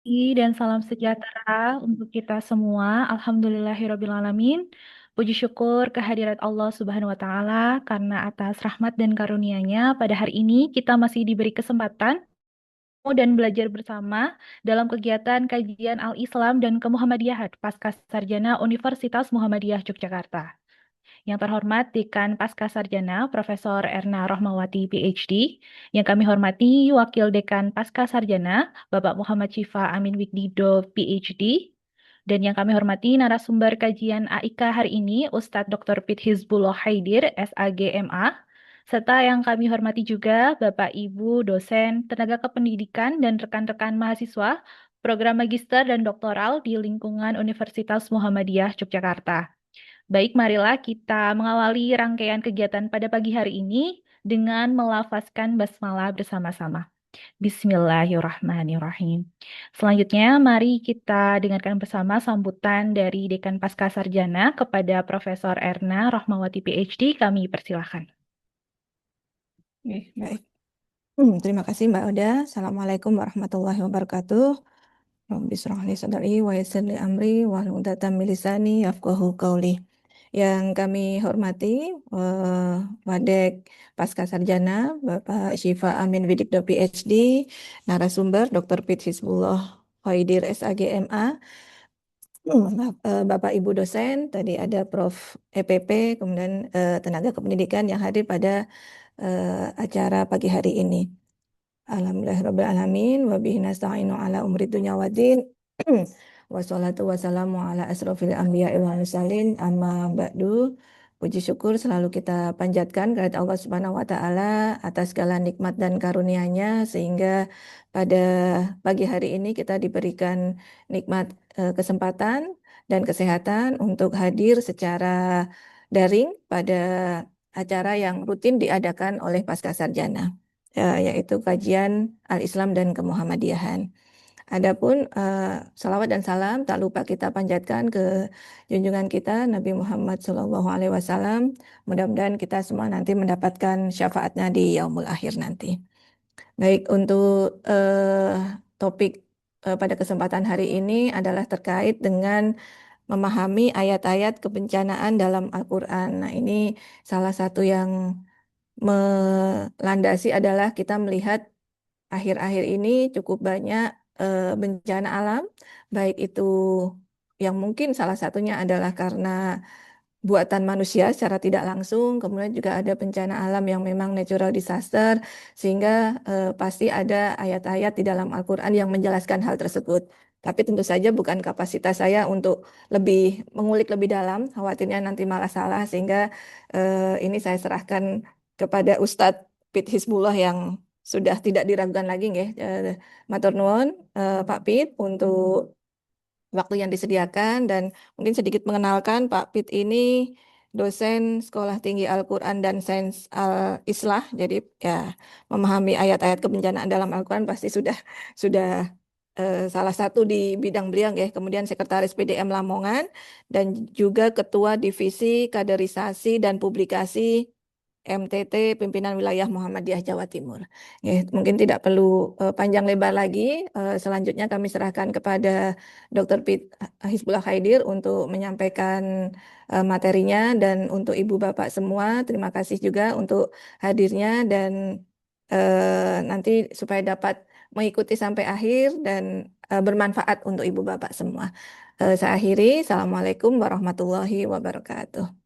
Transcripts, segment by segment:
Dan salam sejahtera untuk kita semua. Alhamdulillahirrabbilalamin. Puji syukur kehadirat Allah Subhanahu wa Ta'ala karena atas rahmat dan karunia-Nya pada hari ini kita masih diberi kesempatan dan belajar bersama dalam kegiatan kajian Al-Islam dan Kemuhammadiyahan Pasca Sarjana Universitas Muhammadiyah Yogyakarta. Yang terhormat Dekan Pascasarjana Profesor Erna Rohmawati PhD, yang kami hormati Wakil Dekan Pascasarjana Bapak Muhammad Syifa Amin Wikdido PhD, dan yang kami hormati narasumber kajian AIK hari ini Ustadz Dr. Pit Hizbullah Haidir SAGMA, serta yang kami hormati juga Bapak Ibu dosen tenaga kependidikan dan rekan-rekan mahasiswa program magister dan doktoral di lingkungan Universitas Muhammadiyah Yogyakarta. Baik, marilah kita mengawali rangkaian kegiatan pada pagi hari ini dengan melafazkan basmalah bersama-sama. Bismillahirrahmanirrahim. Selanjutnya, mari kita dengarkan bersama sambutan dari Dekan Pascasarjana kepada Profesor Erna Rohmawati PhD. Kami persilahkan. Oke, baik. Terima kasih Mbak Oda. Assalamualaikum warahmatullahi wabarakatuh. Rabbi shrah li sadri wa yassir li amri wahlul 'uqdatam min lisani yafqahu qawli. Yang kami hormati Wadek Pascasarjana Bapak Syifa Amin Widikdo PhD, narasumber Dr. Pit Hizbullah Khaidir SAGMA, Bapak Ibu dosen, tadi ada Prof. EPP, kemudian tenaga kependidikan yang hadir pada acara pagi hari ini. Alhamdulillahirrabbilalamin wa bihi nasta'inu ala umri dunya waddin. Wassalatu wassalamu ala asrofil anbiya wal mursalin amma ba'du. Puji syukur selalu kita panjatkan kepada Allah Subhanahu wa taala atas segala nikmat dan karunia-Nya sehingga pada pagi hari ini kita diberikan nikmat kesempatan dan kesehatan untuk hadir secara daring pada acara yang rutin diadakan oleh Pascasarjana, yaitu kajian Al-Islam dan Kemuhammadiyahan. Adapun salawat dan salam tak lupa kita panjatkan ke junjungan kita Nabi Muhammad SAW. Mudah-mudahan kita semua nanti mendapatkan syafaatnya di yaumul akhir nanti. Baik, untuk topik pada kesempatan hari ini adalah terkait dengan memahami ayat-ayat kebencanaan dalam Al-Quran. Nah, ini salah satu yang melandasi adalah kita melihat akhir-akhir ini cukup banyak bencana alam, baik itu yang mungkin salah satunya adalah karena buatan manusia secara tidak langsung, kemudian juga ada bencana alam yang memang natural disaster, sehingga pasti ada ayat-ayat di dalam Al-Quran yang menjelaskan hal tersebut. Tapi tentu saja bukan kapasitas saya untuk lebih mengulik lebih dalam, khawatirnya nanti malah salah, sehingga ini saya serahkan kepada Ustadz Pit Hizbullah yang sudah tidak diragukan lagi, nggih. Matur nuwun Pak Pit untuk waktu yang disediakan dan mungkin sedikit mengenalkan Pak Pit ini dosen Sekolah Tinggi Al-Quran dan Sains Al-Islah. Jadi ya memahami ayat-ayat kebencanaan dalam Al-Quran pasti sudah salah satu di bidang beliau ya. Kemudian Sekretaris PDM Lamongan dan juga Ketua Divisi Kaderisasi dan Publikasi MTT Pimpinan Wilayah Muhammadiyah Jawa Timur. Mungkin tidak perlu panjang lebar lagi. Selanjutnya kami serahkan kepada Dr. Hizbullah Khaidir untuk menyampaikan materinya, dan untuk Ibu Bapak semua terima kasih juga untuk hadirnya, dan nanti supaya dapat mengikuti sampai akhir dan bermanfaat untuk Ibu Bapak semua. Saya akhiri. Assalamualaikum warahmatullahi wabarakatuh.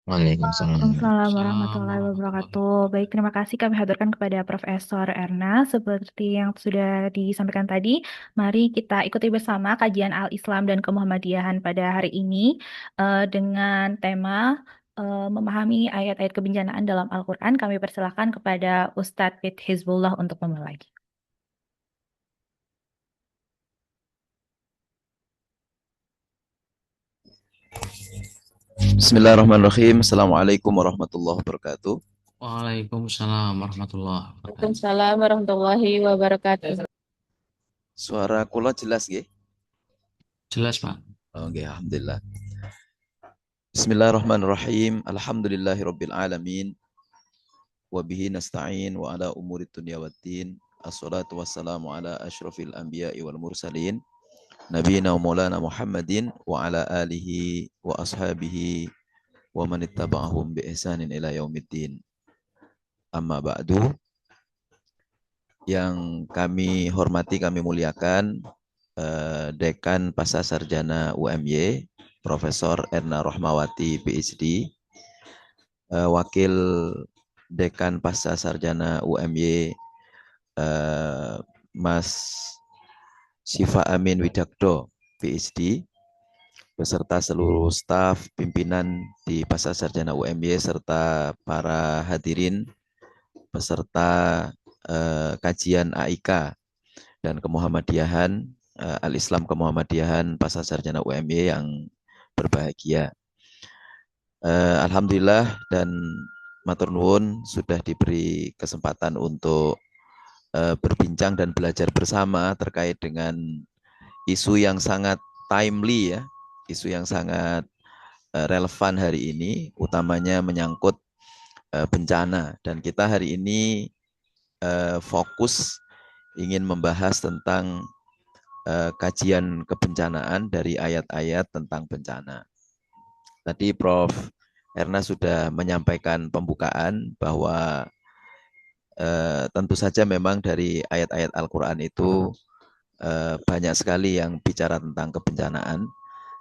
Waalaikumsalam. Waalaikumsalam warahmatullahi wabarakatuh. Baik, terima kasih kami haturkan kepada Profesor Erna. Seperti yang sudah disampaikan tadi, mari kita ikuti bersama kajian Al-Islam dan Kemuhammadiyahan pada hari ini dengan tema memahami ayat-ayat kebencanaan dalam Al-Quran. Kami persilahkan kepada Ustadz Pit Hizbullah untuk memulai. Bismillahirrahmanirrahim. Assalamualaikum warahmatullahi wabarakatuh. Waalaikumsalam warahmatullahi wabarakatuh. Waalaikumsalam warahmatullahi wabarakatuh. Suara kula jelas nggih? Jelas, Pak. Oke, alhamdulillah. Bismillahirrahmanirrahim. Alhamdulillahirabbil alamin. Wa bihi nasta'in wa ala umuri dunya waddin. Assalatu wassalamu ala asyrafil anbiya'i wal mursalin. Nabiyina wa maulana Muhammadin wa ala alihi wa ashabihi wa man ittaba'ahum bi ihsanin ila yaumiddin. Amma ba'du. Yang kami hormati, kami muliakan Dekan Pasca Sarjana UMY, Profesor Erna Rohmawati, PhD, Wakil Dekan Pasca Sarjana UMY, Mas Siva Amin Widakdo, PhD, beserta seluruh staf pimpinan di Pasca Sarjana UMY, serta para hadirin peserta kajian AIK dan Kemuhammadiyahan, Al-Islam Kemuhammadiyahan Pasca Sarjana UMY yang berbahagia. Alhamdulillah dan matur nuwun sudah diberi kesempatan untuk berbincang dan belajar bersama terkait dengan isu yang sangat timely ya, isu yang sangat relevan hari ini, utamanya menyangkut bencana. Dan kita hari ini fokus ingin membahas tentang kajian kebencanaan dari ayat-ayat tentang bencana. Tadi Prof. Erna sudah menyampaikan pembukaan bahwa tentu saja memang dari ayat-ayat Al-Quran itu banyak sekali yang bicara tentang kebencanaan,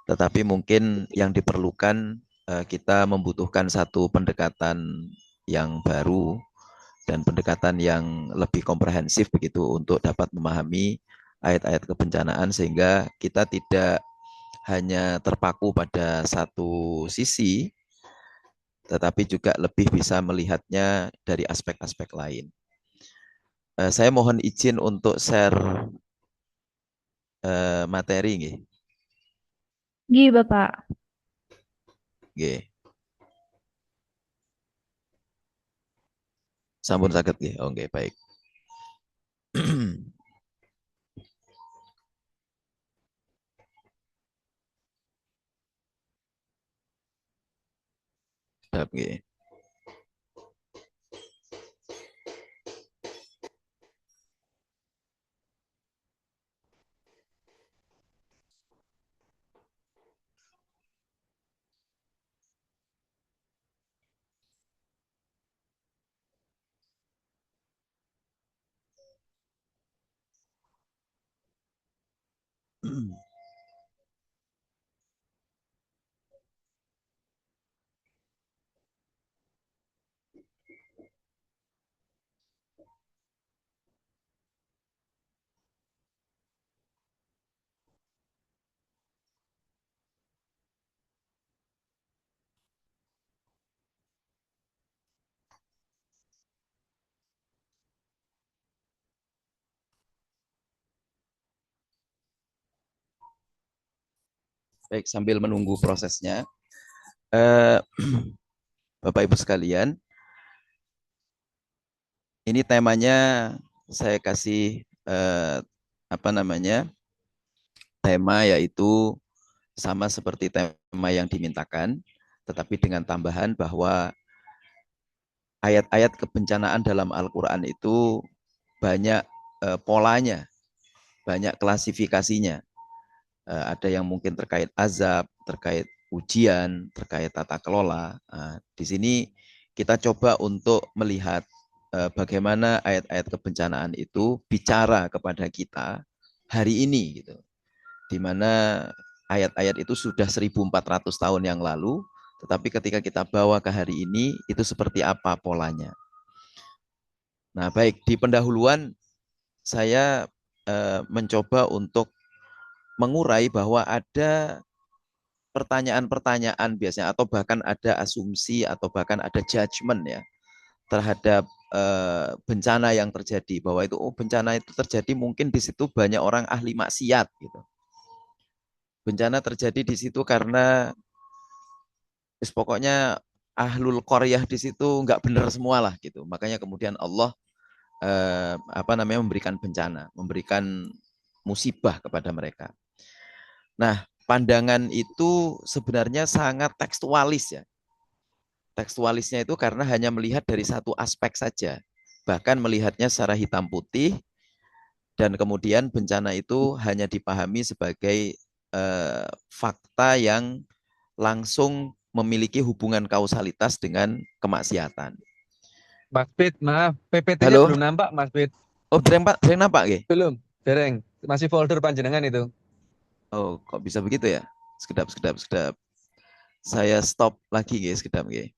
tetapi mungkin yang diperlukan kita membutuhkan satu pendekatan yang baru dan pendekatan yang lebih komprehensif begitu untuk dapat memahami ayat-ayat kebencanaan, sehingga kita tidak hanya terpaku pada satu sisi, tetapi juga lebih bisa melihatnya dari aspek-aspek lain. Saya mohon izin untuk share materi nggih. Nggih, Bapak. Nggih. Sampun saged nggih. Oh nggih, baik. Sedap nggih. Baik, sambil menunggu prosesnya, Bapak Ibu sekalian, ini temanya saya kasih tema yaitu sama seperti tema yang dimintakan, tetapi dengan tambahan bahwa ayat-ayat kebencanaan dalam Al-Quran itu banyak polanya, banyak klasifikasinya. Ada yang mungkin terkait azab, terkait ujian, terkait tata kelola. Di sini kita coba untuk melihat bagaimana ayat-ayat kebencanaan itu bicara kepada kita hari ini, gitu. Di mana ayat-ayat itu sudah 1400 tahun yang lalu, tetapi ketika kita bawa ke hari ini, itu seperti apa polanya. Nah, baik, di pendahuluan saya mencoba untuk mengurai bahwa ada pertanyaan-pertanyaan biasanya, atau bahkan ada asumsi, atau bahkan ada judgement ya, terhadap bencana yang terjadi, bahwa itu bencana itu terjadi mungkin di situ banyak orang ahli maksiat gitu. Bencana terjadi di situ karena pokoknya ahlul qaryah di situ nggak benar semua lah gitu. Makanya kemudian Allah memberikan bencana, memberikan musibah kepada mereka. Nah, pandangan itu sebenarnya sangat tekstualis ya. Tekstualisnya itu karena hanya melihat dari satu aspek saja. Bahkan melihatnya secara hitam putih, Dan kemudian bencana itu hanya dipahami sebagai fakta yang langsung memiliki hubungan kausalitas dengan kemaksiatan. Mas Pit, maaf, PPT-nya Halo? belum nampak, Mas Pit. Oh, dereng nampak nggih? Belum, dereng. Masih folder panjenengan itu. Oh, kok bisa begitu ya? Sekedap. Saya stop lagi nggih, sekedap nggih.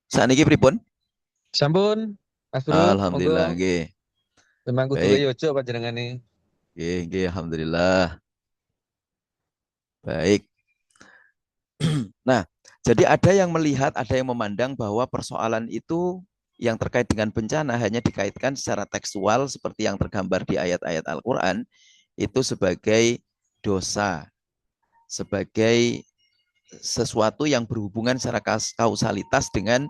Saniki pripun? Sampun, Mas Bro, Alhamdulillah monggo. nggih. Memang kudu Baik. yojo panjenengan ini. Nggih, alhamdulillah. Baik. Nah, jadi ada yang melihat, ada yang memandang bahwa persoalan itu yang terkait dengan bencana hanya dikaitkan secara tekstual seperti yang tergambar di ayat-ayat Al-Quran itu sebagai dosa, sebagai sesuatu yang berhubungan secara kausalitas dengan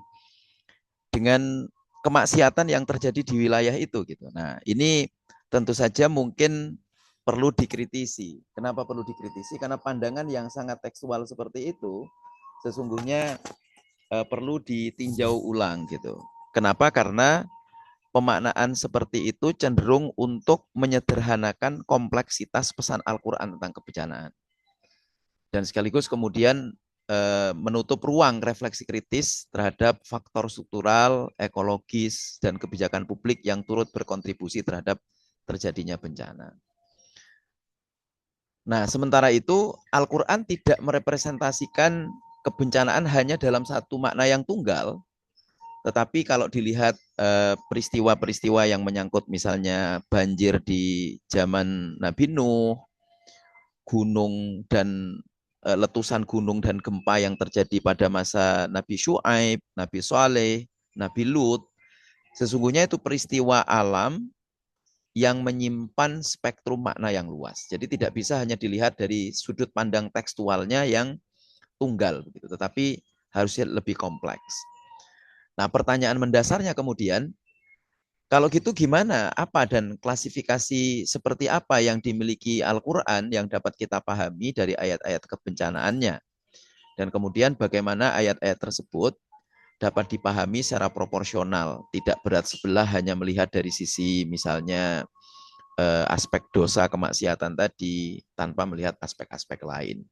kemaksiatan yang terjadi di wilayah itu gitu. Nah, ini tentu saja mungkin perlu dikritisi. Kenapa perlu dikritisi? Karena pandangan yang sangat tekstual seperti itu sesungguhnya perlu ditinjau ulang gitu. Kenapa? Karena pemaknaan seperti itu cenderung untuk menyederhanakan kompleksitas pesan Al-Quran tentang kebencanaan. Dan sekaligus kemudian menutup ruang refleksi kritis terhadap faktor struktural, ekologis, dan kebijakan publik yang turut berkontribusi terhadap terjadinya bencana. Nah, sementara itu Al-Quran tidak merepresentasikan kebencanaan hanya dalam satu makna yang tunggal, tetapi kalau dilihat peristiwa-peristiwa yang menyangkut misalnya banjir di zaman Nabi Nuh, gunung dan letusan gunung dan gempa yang terjadi pada masa Nabi Syuaib, Nabi Saleh, Nabi Lut, sesungguhnya itu peristiwa alam yang menyimpan spektrum makna yang luas. Jadi tidak bisa hanya dilihat dari sudut pandang tekstualnya yang tunggal, tetapi harusnya lebih kompleks. Nah, pertanyaan mendasarnya kemudian, kalau gitu gimana, apa dan klasifikasi seperti apa yang dimiliki Al-Quran yang dapat kita pahami dari ayat-ayat kebencanaannya? Dan kemudian bagaimana ayat-ayat tersebut dapat dipahami secara proporsional, tidak berat sebelah hanya melihat dari sisi misalnya aspek dosa kemaksiatan tadi tanpa melihat aspek-aspek lain.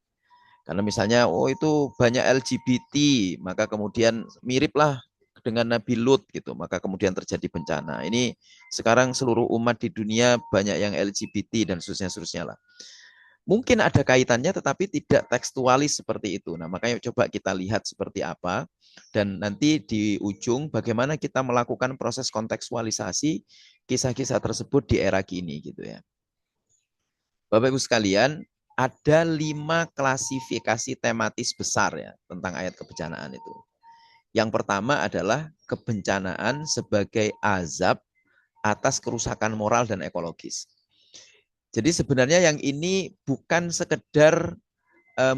Karena misalnya, oh itu banyak LGBT, maka kemudian miriplah dengan Nabi Lut gitu, maka kemudian terjadi bencana. Ini sekarang seluruh umat di dunia banyak yang LGBT dan seterusnya lah. Mungkin ada kaitannya tetapi tidak tekstualis seperti itu. Nah, makanya coba kita lihat seperti apa dan nanti di ujung bagaimana kita melakukan proses kontekstualisasi kisah-kisah tersebut di era kini gitu ya. Bapak Ibu sekalian, ada 5 klasifikasi tematis besar ya tentang ayat kebencanaan itu. Yang pertama adalah kebencanaan sebagai azab atas kerusakan moral dan ekologis. Jadi sebenarnya yang ini bukan sekedar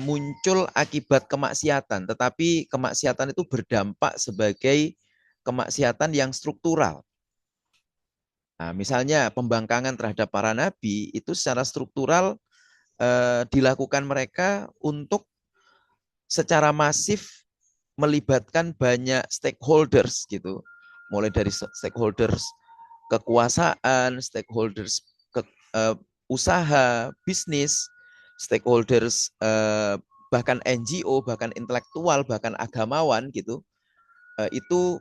muncul akibat kemaksiatan, tetapi kemaksiatan itu berdampak sebagai kemaksiatan yang struktural. Nah, misalnya pembangkangan terhadap para nabi itu secara struktural dilakukan mereka untuk secara masif melibatkan banyak stakeholders gitu, mulai dari stakeholders kekuasaan, stakeholders usaha, bisnis, stakeholders bahkan NGO, bahkan intelektual, bahkan agamawan gitu, itu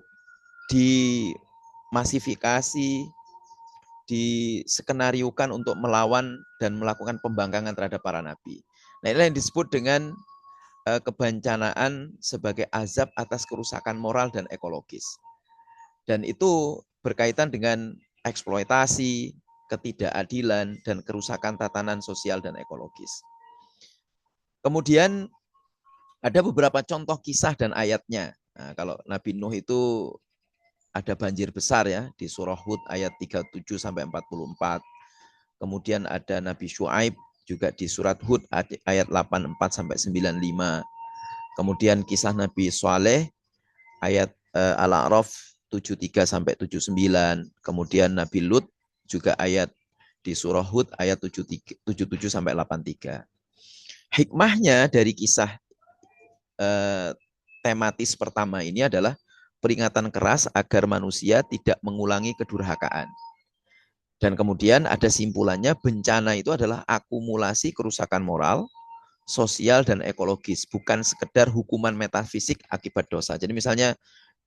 dimasifikasi, diskenariokan untuk melawan dan melakukan pembangkangan terhadap para nabi. Nah, inilah yang disebut dengan kebencanaan sebagai azab atas kerusakan moral dan ekologis. Dan itu berkaitan dengan eksploitasi, ketidakadilan, dan kerusakan tatanan sosial dan ekologis. Kemudian ada beberapa contoh kisah dan ayatnya. Nah, kalau Nabi Nuh itu ada banjir besar ya di surah Hud ayat 37 sampai 44. Kemudian ada Nabi Syuaib juga di surat Hud ayat 84 sampai 95. Kemudian kisah Nabi Saleh ayat Al-A'raf 73 sampai 79. Kemudian Nabi Lut juga ayat di surah Hud ayat 77 sampai 83. hikmahnya dari kisah tematis pertama ini adalah peringatan keras agar manusia tidak mengulangi kedurhakaan. Dan kemudian ada simpulannya, bencana itu adalah akumulasi kerusakan moral, sosial, dan ekologis, bukan sekedar hukuman metafisik akibat dosa. Jadi misalnya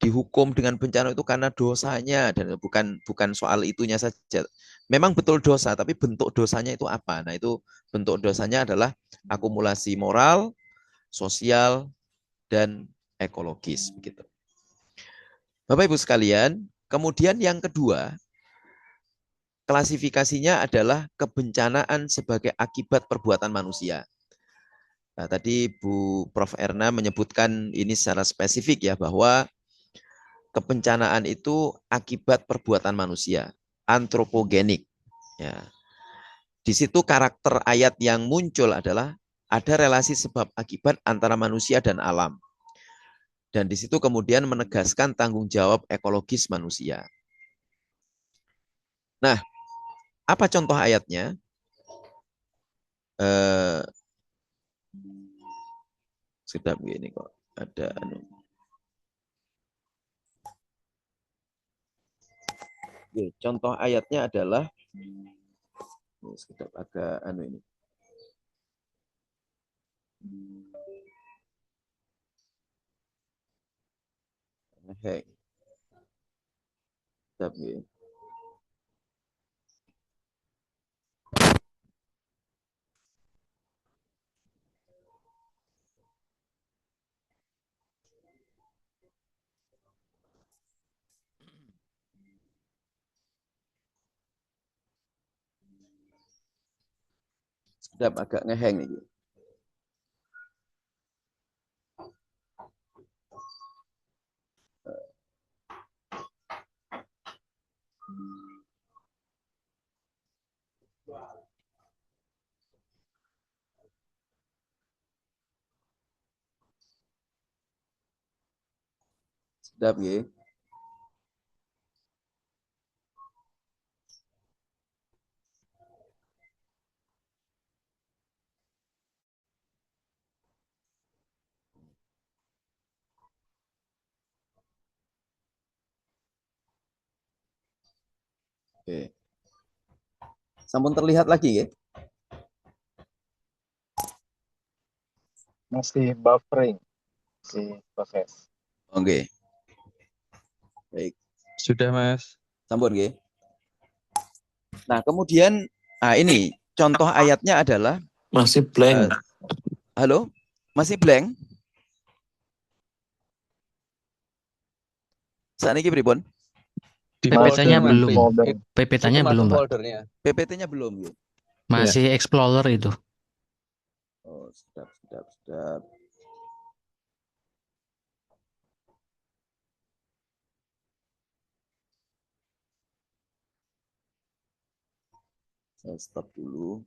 dihukum dengan bencana itu karena dosanya, dan bukan soal itunya saja. Memang betul dosa, tapi bentuk dosanya itu apa? Nah, itu bentuk dosanya adalah akumulasi moral, sosial, dan ekologis begitu. Bapak Ibu sekalian, kemudian yang kedua, klasifikasinya adalah kebencanaan sebagai akibat perbuatan manusia. Nah, tadi Bu Prof. Erna menyebutkan ini secara spesifik ya, bahwa kebencanaan itu akibat perbuatan manusia, antropogenik. Ya. Di situ karakter ayat yang muncul adalah ada relasi sebab akibat antara manusia dan alam. Dan di situ kemudian menegaskan tanggung jawab ekologis manusia. Nah, apa contoh ayatnya? Sudah begini kok, ada contoh ayatnya adalah sekitar agak ini. Hei. Tapi sedap agak ngeheng nih. Sedap ya. Oke. Sampun terlihat lagi ya? Masih buffering, masih proses. Oke. Baik. Sudah, Mas. Sampun ya. Nah, kemudian ini contoh ayatnya adalah Masih blank. halo? Masih blank? Saat ini pripun? Di PPT-nya folder, Mas. belum. Folder. PPT-nya Itu masuk belum, Pak. foldernya. PPT-nya belum ya? Masih Explorer itu. Oh, sedap. Saya stop dulu.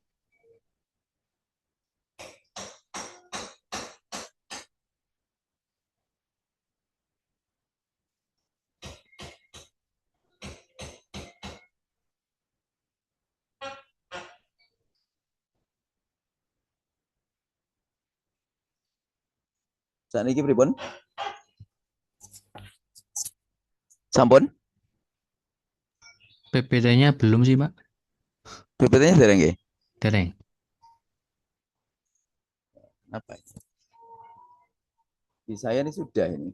Saat ini pripun? Sampun? PPT-nya belum sih, Pak. PPT-nya dereng nggih? Dereng. Apa ini? Di saya ini sudah ini.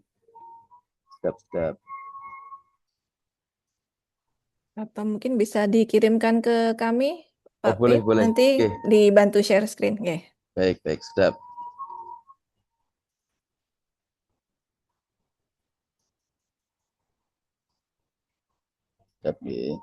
Sedap. Atau mungkin bisa dikirimkan ke kami, Oh, Pak boleh. Pip. Nanti Oke. dibantu share screen. Oke. Baik, sedap. Sedap nggih.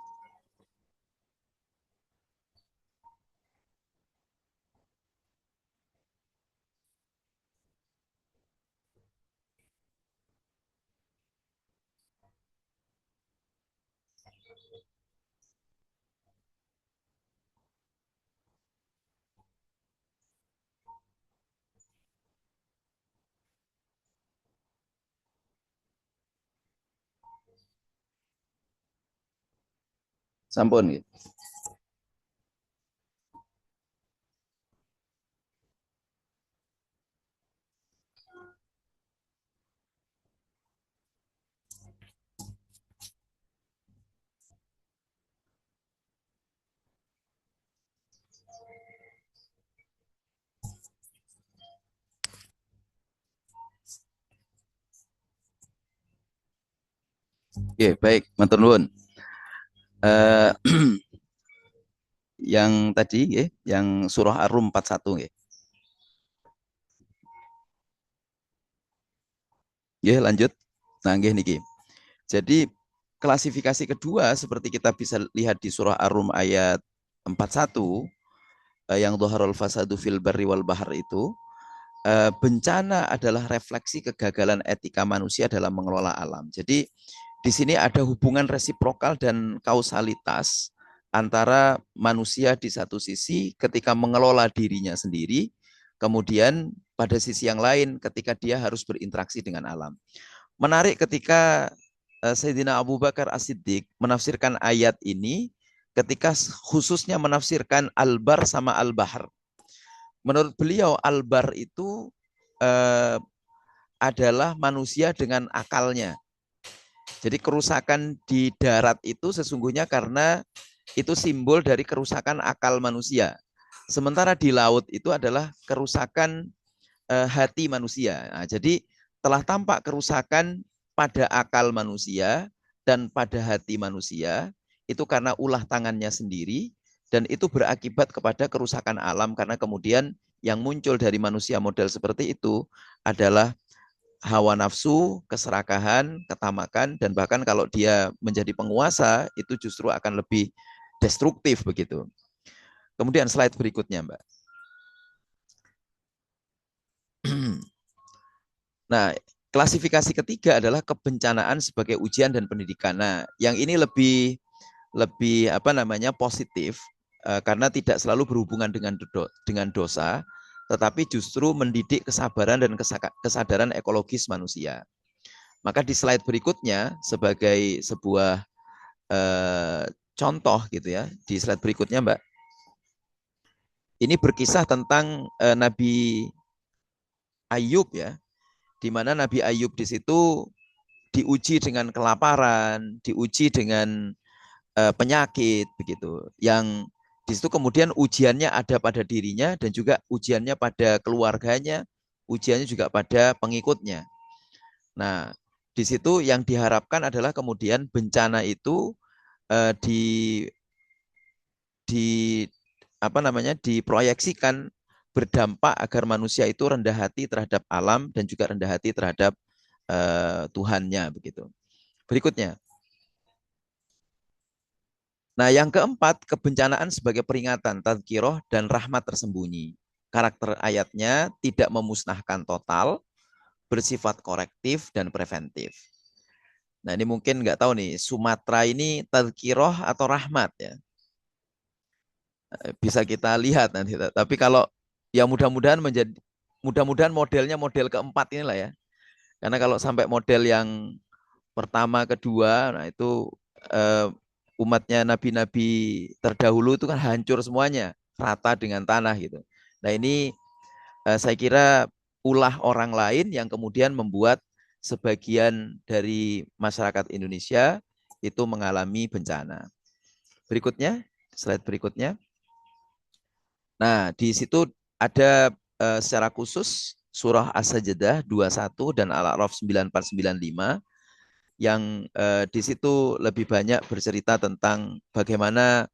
Sampun nggih. Oke, baik, matur nuwun. Eh, yang tadi nggih, yang surah Ar-Rum 41 nggih. Nggih, lanjut. Nah, nggih niki. Jadi klasifikasi kedua seperti kita bisa lihat di surah Ar-Rum ayat 41 yang dhaharul fasadu fil barri wal bahr itu, bencana adalah refleksi kegagalan etika manusia dalam mengelola alam. Jadi di sini ada hubungan resiprokal dan kausalitas antara manusia di satu sisi ketika mengelola dirinya sendiri, kemudian pada sisi yang lain ketika dia harus berinteraksi dengan alam. Menarik ketika Sayyidina Abu Bakar As-Siddiq menafsirkan ayat ini ketika khususnya menafsirkan al-bar sama al-bahr. Menurut beliau al-bar itu adalah manusia dengan akalnya. Jadi kerusakan di darat itu sesungguhnya karena itu simbol dari kerusakan akal manusia. Sementara di laut itu adalah kerusakan hati manusia. Nah, jadi telah tampak kerusakan pada akal manusia dan pada hati manusia itu karena ulah tangannya sendiri, dan itu berakibat kepada kerusakan alam karena kemudian yang muncul dari manusia model seperti itu adalah hawa nafsu, keserakahan, ketamakan, dan bahkan kalau dia menjadi penguasa itu justru akan lebih destruktif begitu. Kemudian slide berikutnya, Mbak. Nah, klasifikasi ketiga adalah kebencanaan sebagai ujian dan pendidikan. Nah, yang ini lebih positif karena tidak selalu berhubungan dengan dosa, tetapi justru mendidik kesabaran dan kesadaran ekologis manusia. Maka di slide berikutnya sebagai sebuah contoh gitu ya, di slide berikutnya Mbak, ini berkisah tentang Nabi Ayub ya, di mana Nabi Ayub di situ diuji dengan kelaparan, diuji dengan penyakit begitu. Yang di situ kemudian ujiannya ada pada dirinya dan juga ujiannya pada keluarganya, ujiannya juga pada pengikutnya. Nah, di situ yang diharapkan adalah kemudian bencana itu diproyeksikan berdampak agar manusia itu rendah hati terhadap alam dan juga rendah hati terhadap Tuhannya begitu. Berikutnya. Nah, yang keempat, kebencanaan sebagai peringatan, tadhkirah dan rahmat tersembunyi. Karakter ayatnya tidak memusnahkan total, bersifat korektif dan preventif. Nah, ini mungkin nggak tahu nih, Sumatera ini tadhkirah atau rahmat ya. Bisa kita lihat nanti. Tapi kalau ya mudah-mudahan modelnya model keempat inilah ya. Karena kalau sampai model yang pertama, kedua, nah itu umatnya nabi-nabi terdahulu itu kan hancur semuanya, rata dengan tanah gitu. Nah ini saya kira ulah orang lain yang kemudian membuat sebagian dari masyarakat Indonesia itu mengalami bencana. Berikutnya, slide berikutnya. Nah, di situ ada secara khusus surah As-Sajdah 21 dan Al-A'raf 9495 yang di situ lebih banyak bercerita tentang bagaimana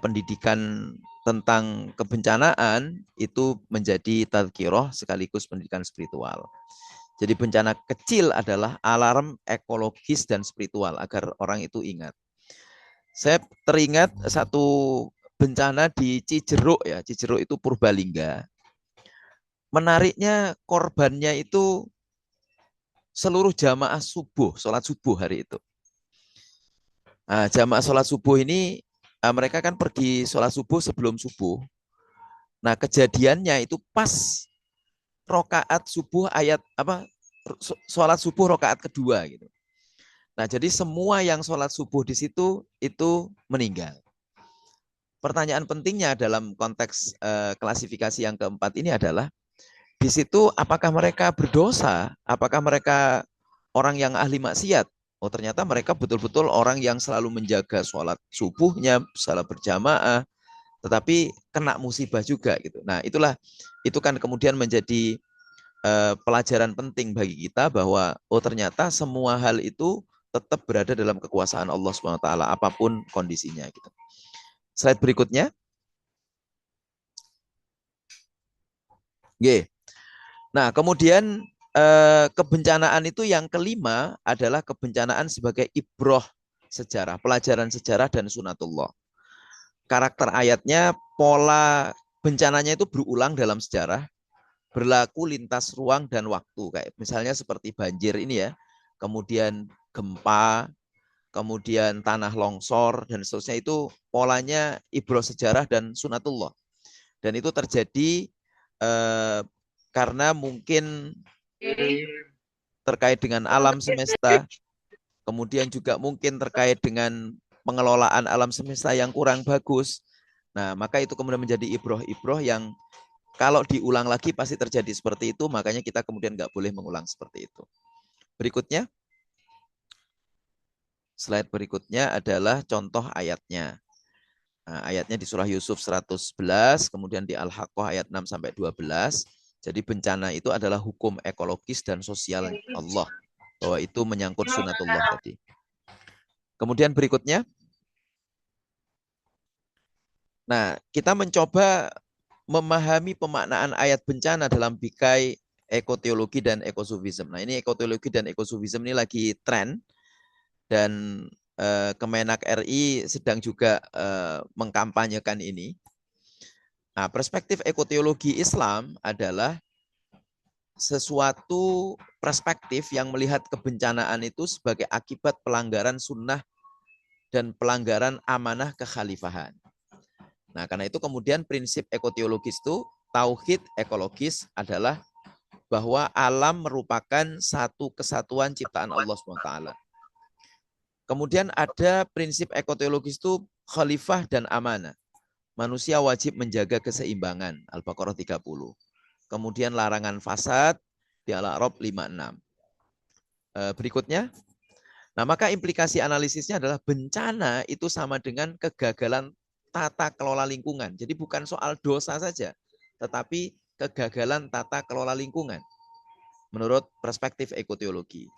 pendidikan tentang kebencanaan itu menjadi tadhkirah sekaligus pendidikan spiritual. Jadi bencana kecil adalah alarm ekologis dan spiritual agar orang itu ingat. Saya teringat satu bencana di Cijeruk ya, Cijeruk itu Purbalingga. Menariknya korbannya itu seluruh jamaah subuh, sholat subuh hari itu. Nah, jamaah sholat subuh ini mereka kan pergi sholat subuh sebelum subuh. Nah, kejadiannya itu pas rokaat subuh sholat subuh rokaat kedua gitu. Nah, jadi semua yang sholat subuh di situ itu meninggal. Pertanyaan pentingnya dalam konteks klasifikasi yang keempat ini adalah di situ apakah mereka berdosa? Apakah mereka orang yang ahli maksiat? Oh, ternyata mereka betul-betul orang yang selalu menjaga sholat subuhnya, salat berjamaah, tetapi kena musibah juga gitu. Nah, itu kan kemudian menjadi pelajaran penting bagi kita bahwa oh ternyata semua hal itu tetap berada dalam kekuasaan Allah Subhanahu wa taala apapun kondisinya gitu. Slide berikutnya. Oke. Nah, kemudian kebencanaan itu yang kelima adalah kebencanaan sebagai ibroh sejarah, pelajaran sejarah dan sunatullah. Karakter ayatnya, pola bencananya itu berulang dalam sejarah, berlaku lintas ruang dan waktu. Kayak misalnya seperti banjir ini ya, kemudian gempa, kemudian tanah longsor, dan seterusnya itu polanya ibroh sejarah dan sunatullah. Dan itu terjadi karena mungkin terkait dengan alam semesta, kemudian juga mungkin terkait dengan pengelolaan alam semesta yang kurang bagus. Nah, maka itu kemudian menjadi ibroh-ibroh yang kalau diulang lagi pasti terjadi seperti itu, makanya kita kemudian nggak boleh mengulang seperti itu. Berikutnya, slide berikutnya adalah contoh ayatnya. Nah, ayatnya di surah Yusuf 111, kemudian di Al-Haqqah ayat 6-12. Jadi bencana itu adalah hukum ekologis dan sosial Allah, bahwa itu menyangkut sunatullah tadi. Kemudian berikutnya, nah kita mencoba memahami pemaknaan ayat bencana dalam bingkai ekoteologi dan ekosufisme. Nah ini ekoteologi dan ekosufisme ini lagi tren, dan Kemenak RI sedang juga mengkampanyekan ini. Nah perspektif ekoteologi Islam adalah sesuatu perspektif yang melihat kebencanaan itu sebagai akibat pelanggaran sunnah dan pelanggaran amanah kekhalifahan. Nah, karena itu kemudian prinsip ekoteologis itu, tauhid ekologis adalah bahwa alam merupakan satu kesatuan ciptaan Allah SWT. Kemudian ada prinsip ekoteologis itu khalifah dan amanah. Manusia wajib menjaga keseimbangan, Al-Baqarah 30. Kemudian larangan fasad di Al-A'raf 56. Berikutnya, nah maka implikasi analisisnya adalah bencana itu sama dengan kegagalan tata kelola lingkungan. Jadi bukan soal dosa saja, tetapi kegagalan tata kelola lingkungan menurut perspektif ekoteologi.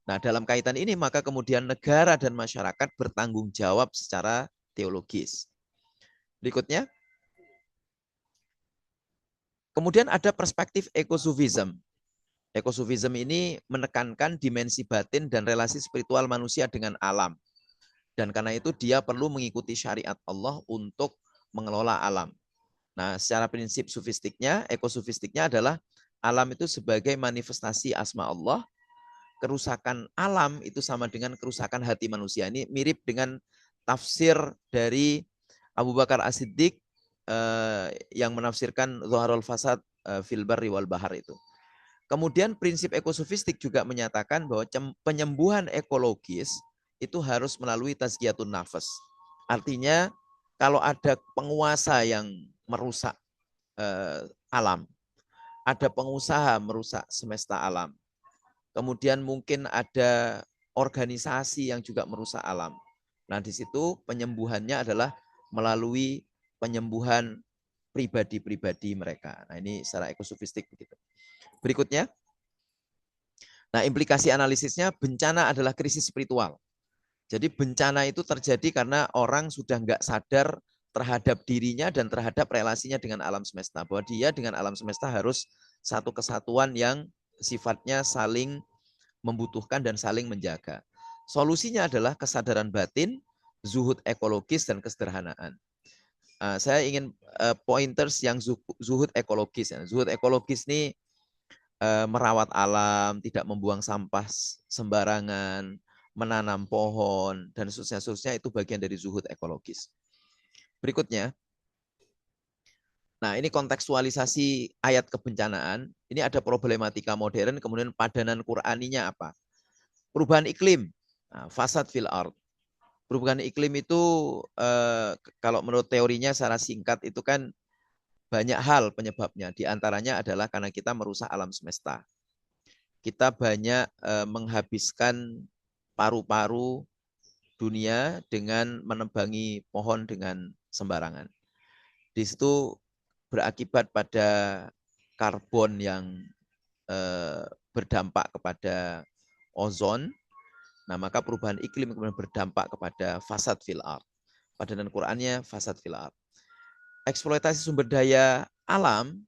Nah dalam kaitan ini maka kemudian negara dan masyarakat bertanggung jawab secara teologis. Berikutnya, kemudian ada perspektif ekosufisme. Ekosufisme ini menekankan dimensi batin dan relasi spiritual manusia dengan alam. Dan karena itu dia perlu mengikuti syariat Allah untuk mengelola alam. Nah, secara prinsip sufistiknya, ekosufistiknya adalah alam itu sebagai manifestasi asma Allah. Kerusakan alam itu sama dengan kerusakan hati manusia. Ini mirip dengan tafsir dari Abu Bakar As-Siddiq yang menafsirkan Zuharul Fasad fil barri wal bahar itu. Kemudian prinsip ekosufistik juga menyatakan bahwa penyembuhan ekologis itu harus melalui tazkiyatun nafas. Artinya kalau ada penguasa yang merusak alam, ada pengusaha merusak semesta alam, kemudian mungkin ada organisasi yang juga merusak alam. Nah di situ penyembuhannya adalah melalui penyembuhan pribadi-pribadi mereka. Nah ini secara ekosufistik begitu. Berikutnya, nah implikasi analisisnya bencana adalah krisis spiritual. Jadi bencana itu terjadi karena orang sudah nggak sadar terhadap dirinya dan terhadap relasinya dengan alam semesta. Bahwa dia dengan alam semesta harus satu kesatuan yang sifatnya saling membutuhkan dan saling menjaga. Solusinya adalah kesadaran batin, zuhud ekologis, dan kesederhanaan. Saya ingin pointers yang zuhud ekologis. Zuhud ekologis ini merawat alam, tidak membuang sampah sembarangan, menanam pohon, dan seterusnya itu bagian dari zuhud ekologis. Berikutnya, nah ini kontekstualisasi ayat kebencanaan, ini ada problematika modern, kemudian padanan Qur'aninya apa? Perubahan iklim, fasad fil ard. Perubahan iklim itu kalau menurut teorinya secara singkat itu kan banyak hal penyebabnya. Di antaranya adalah karena kita merusak alam semesta. Kita banyak menghabiskan paru-paru dunia dengan menebangi pohon dengan sembarangan. Di situ berakibat pada karbon yang berdampak kepada ozon. Nah, maka perubahan iklim kemudian berdampak kepada fasad fil ard. Padanan Qur'annya fasad fil ard. Eksploitasi sumber daya alam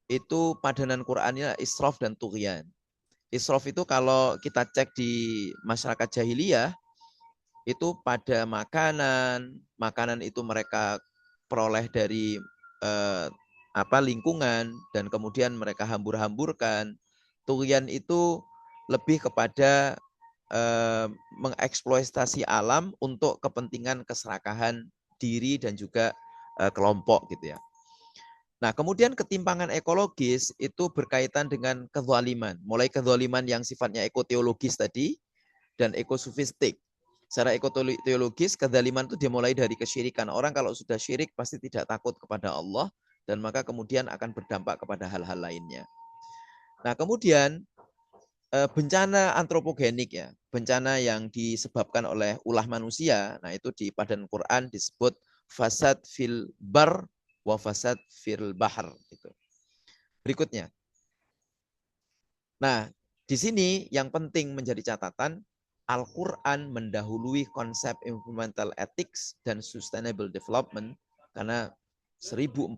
itu padanan Qur'annya israf dan tughyan. Israf itu kalau kita cek di masyarakat jahiliyah itu pada makanan itu mereka peroleh dari lingkungan dan kemudian mereka hambur-hamburkan. Tughyan itu lebih kepada mengeksploitasi alam untuk kepentingan keserakahan diri dan juga kelompok gitu ya. Nah, kemudian ketimpangan ekologis itu berkaitan dengan kezaliman. Mulai kezaliman yang sifatnya ekoteologis tadi dan ekosufistik. Secara ekoteologis, kezaliman itu dimulai dari kesyirikan. Orang kalau sudah syirik pasti tidak takut kepada Allah dan maka kemudian akan berdampak kepada hal-hal lainnya. Nah, kemudian bencana antropogenik ya, bencana yang disebabkan oleh ulah manusia. Nah, itu di padanan Quran disebut fasad fil bar wa fasad fil bahar itu. Berikutnya. Nah, di sini yang penting menjadi catatan, Al-Quran mendahului konsep environmental ethics dan sustainable development karena 1400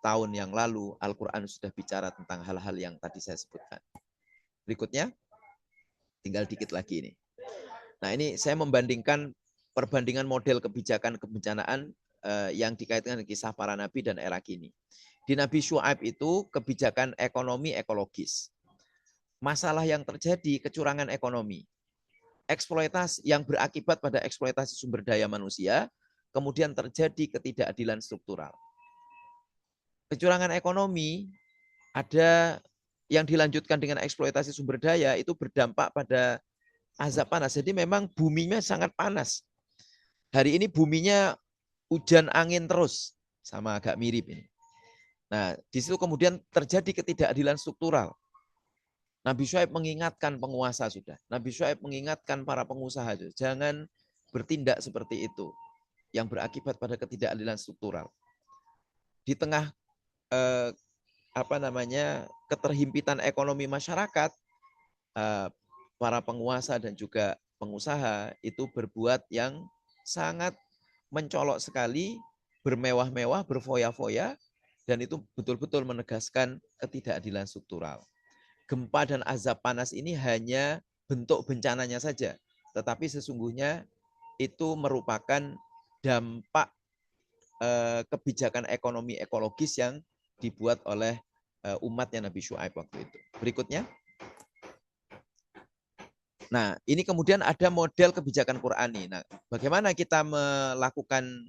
tahun yang lalu Al-Quran sudah bicara tentang hal-hal yang tadi saya sebutkan. Berikutnya, tinggal dikit lagi ini. Nah, ini saya membandingkan perbandingan model kebijakan kebencanaan yang dikaitkan dengan kisah para nabi dan era kini. Di Nabi Syuaib itu kebijakan ekonomi ekologis. Masalah yang terjadi kecurangan ekonomi. Eksploitasi yang berakibat pada eksploitasi sumber daya manusia, kemudian terjadi ketidakadilan struktural. Kecurangan ekonomi ada yang dilanjutkan dengan eksploitasi sumber daya itu berdampak pada azab panas. Jadi memang buminya sangat panas. Hari ini buminya hujan angin terus, sama agak mirip ini. Nah, di situ kemudian terjadi ketidakadilan struktural. Nabi Syuaib mengingatkan penguasa sudah. Nabi Syuaib mengingatkan para pengusaha juga. Jangan bertindak seperti itu yang berakibat pada ketidakadilan struktural. Di tengah keterhimpitan ekonomi masyarakat, para penguasa dan juga pengusaha itu berbuat yang sangat mencolok sekali, bermewah-mewah, berfoya-foya, dan itu betul-betul menegaskan ketidakadilan struktural. Gempa dan azab panas ini hanya bentuk bencananya saja, tetapi sesungguhnya itu merupakan dampak kebijakan ekonomi ekologis yang dibuat oleh umatnya Nabi Syuaib waktu itu. Berikutnya. Nah, ini kemudian ada model kebijakan Qur'ani. Nah, bagaimana kita melakukan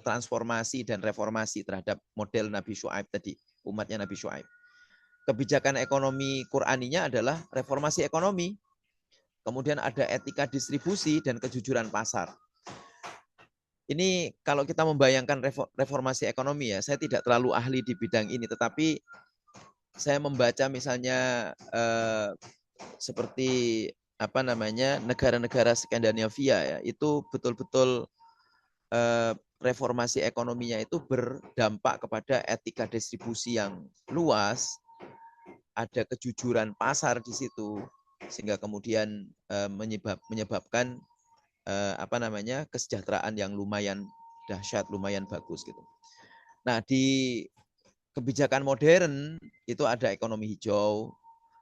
transformasi dan reformasi terhadap model Nabi Syuaib tadi, umatnya Nabi Syuaib. Kebijakan ekonomi Qur'aninya adalah reformasi ekonomi. Kemudian ada etika distribusi dan kejujuran pasar. Ini kalau kita membayangkan reformasi ekonomi ya, saya tidak terlalu ahli di bidang ini, tetapi saya membaca misalnya seperti negara-negara Skandinavia ya, itu betul-betul reformasi ekonominya itu berdampak kepada etika distribusi yang luas, ada kejujuran pasar di situ, sehingga kemudian menyebabkan kesejahteraan yang lumayan dahsyat, lumayan bagus gitu. Nah, di kebijakan modern itu ada ekonomi hijau,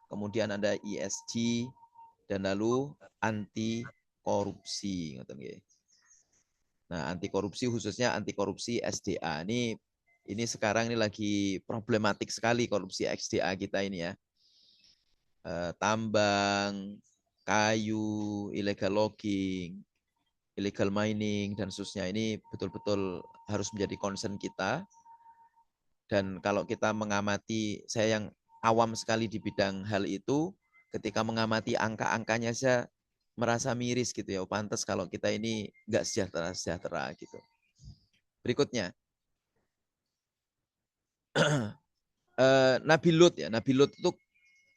kemudian ada ESG, dan lalu anti korupsi. Nah, anti korupsi khususnya anti korupsi SDA. Ini sekarang ini lagi problematik sekali korupsi SDA kita ini ya. Tambang, kayu, illegal logging, illegal mining, dan seterusnya. Ini betul-betul harus menjadi concern kita. Dan kalau kita mengamati, saya yang awam sekali di bidang hal itu, ketika mengamati angka-angkanya saya merasa miris gitu ya. Pantas kalau kita ini nggak sejahtera gitu. Berikutnya. Nabi Lut ya. Nabi Lut itu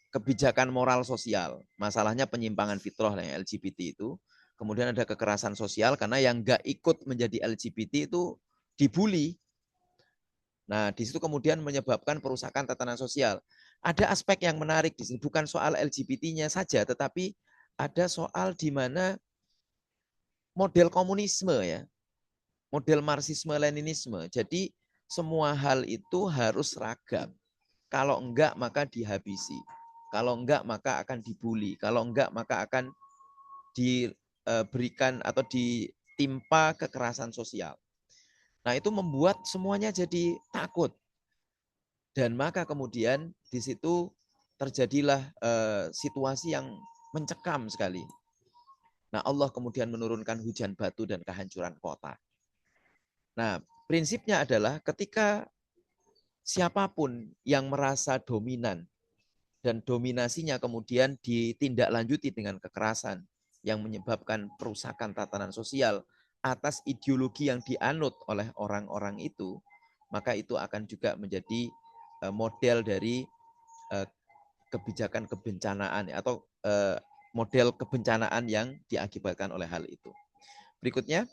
kebijakan moral sosial. Masalahnya penyimpangan fitrah yang LGBT itu. Kemudian ada kekerasan sosial karena yang nggak ikut menjadi LGBT itu dibully. Nah, di situ kemudian menyebabkan perusakan tatanan sosial. Ada aspek yang menarik di sini, bukan soal LGBT-nya saja, tetapi ada soal di mana model komunisme ya, model Marxisme-Leninisme. Jadi semua hal itu harus seragam. Kalau enggak maka dihabisi. Kalau enggak maka akan dibully. Kalau enggak maka akan diberikan atau ditimpa kekerasan sosial. Nah, itu membuat semuanya jadi takut. Dan maka kemudian di situ terjadilah situasi yang mencekam sekali. Nah, Allah kemudian menurunkan hujan batu dan kehancuran kota. Nah, prinsipnya adalah ketika siapapun yang merasa dominan dan dominasinya kemudian ditindaklanjuti dengan kekerasan yang menyebabkan perusakan tatanan sosial atas ideologi yang dianut oleh orang-orang itu, maka itu akan juga menjadi model dari kebijakan kebencanaan atau model kebencanaan yang diakibatkan oleh hal itu. Berikutnya.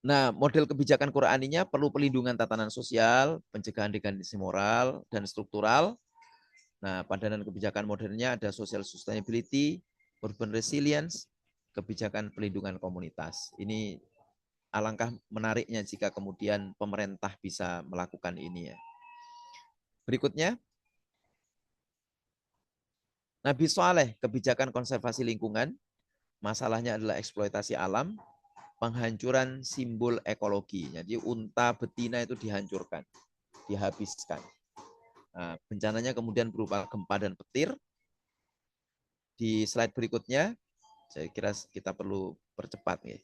Nah, model kebijakan Qur'aninya perlu pelindungan tatanan sosial, pencegahan degradasi moral dan struktural. Nah, padanan kebijakan modernnya ada social sustainability, urban resilience, kebijakan pelindungan komunitas. Ini alangkah menariknya jika kemudian pemerintah bisa melakukan ini ya. Berikutnya, Nabi Saleh, kebijakan konservasi lingkungan, masalahnya adalah eksploitasi alam, penghancuran simbol ekologi. Jadi unta betina itu dihancurkan, dihabiskan. Nah, bencananya kemudian berupa gempa dan petir. Di slide berikutnya, saya kira kita perlu percepat. Ya.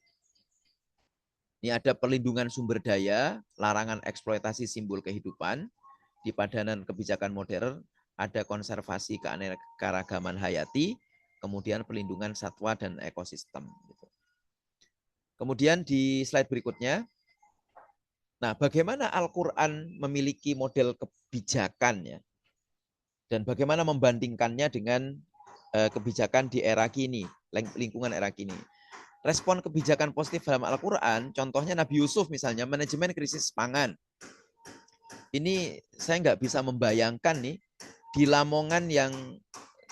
Ini ada perlindungan sumber daya, larangan eksploitasi simbol kehidupan. Di padanan kebijakan modern, ada konservasi keanekaragaman hayati, kemudian pelindungan satwa dan ekosistem. Kemudian di slide berikutnya, nah bagaimana Al-Quran memiliki model kebijakan ya, dan bagaimana membandingkannya dengan kebijakan di era kini, lingkungan era kini. Respon kebijakan positif dalam Al-Quran, contohnya Nabi Yusuf misalnya, manajemen krisis pangan. Ini saya nggak bisa membayangkan nih, di Lamongan yang,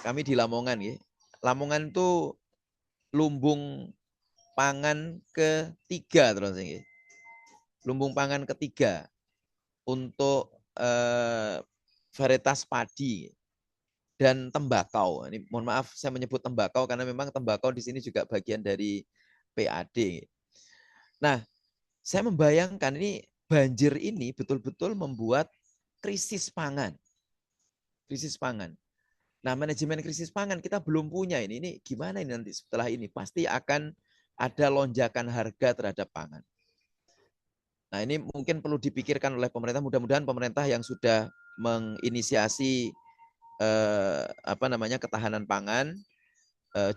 kami di Lamongan ya, Lamongan itu lumbung pangan ketiga terus ini. Lumbung pangan ketiga untuk varietas padi dan tembakau. Ini mohon maaf saya menyebut tembakau karena memang tembakau di sini juga bagian dari PAD. Nah, saya membayangkan ini banjir ini betul-betul membuat krisis pangan. Krisis pangan. Nah, manajemen krisis pangan kita belum punya ini. Ini gimana ini nanti setelah ini? Pasti akan ada lonjakan harga terhadap pangan. Nah, ini mungkin perlu dipikirkan oleh pemerintah. Mudah-mudahan pemerintah yang sudah menginisiasi ketahanan pangan,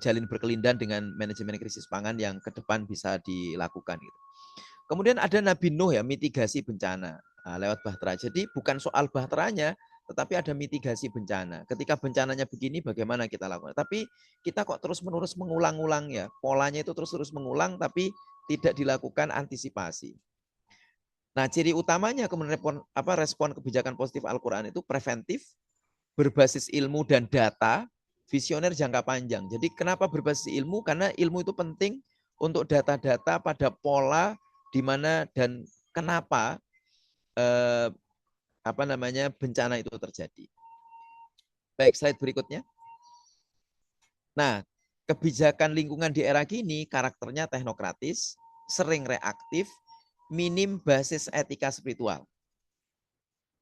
jalin berkelindan dengan manajemen krisis pangan yang ke depan bisa dilakukan. Gitu. Kemudian ada Nabi Nuh ya, mitigasi bencana lewat bahtera. Jadi bukan soal bahteranya, tetapi ada mitigasi bencana. Ketika bencananya begini, bagaimana kita lakukan? Tapi kita kok terus-menerus mengulang-ulang ya, polanya itu terus-terus mengulang, tapi tidak dilakukan antisipasi. Nah, ciri utamanya kemudian respon kebijakan positif Al-Quran itu preventif, berbasis ilmu dan data, visioner jangka panjang. Jadi kenapa berbasis ilmu? Karena ilmu itu penting untuk data-data pada pola di mana dan kenapa bencana itu terjadi. Baik, slide berikutnya. Nah, kebijakan lingkungan di era kini karakternya teknokratis, sering reaktif, minim basis etika spiritual.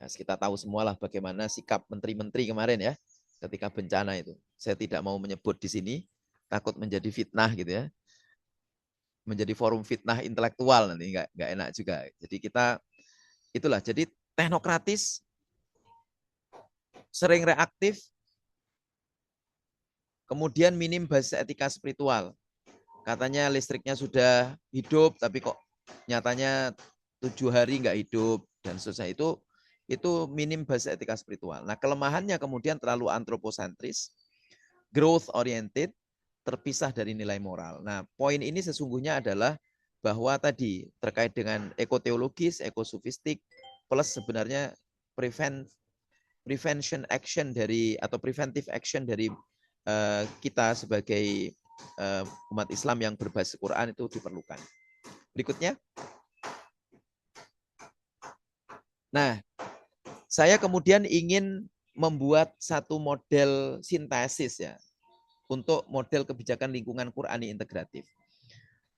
Nah, kita tahu semualah bagaimana sikap menteri-menteri kemarin ya, ketika bencana itu. Saya tidak mau menyebut di sini, takut menjadi fitnah gitu ya. Menjadi forum fitnah intelektual nanti nggak enak juga. Jadi kita itulah, jadi teknokratis, sering reaktif, kemudian minim basis etika spiritual. Katanya listriknya sudah hidup, tapi kok nyatanya 7 hari nggak hidup dan seterusnya. Itu minim basis etika spiritual. Nah, kelemahannya kemudian terlalu antroposentris, growth oriented, terpisah dari nilai moral. Nah, poin ini sesungguhnya adalah bahwa tadi terkait dengan ekoteologis, ekosofistik, plus sebenarnya prevention action dari atau preventive action dari kita sebagai umat Islam yang berbasis Quran itu diperlukan. Berikutnya. Nah, saya kemudian ingin membuat satu model sintesis ya untuk model kebijakan lingkungan Qurani integratif.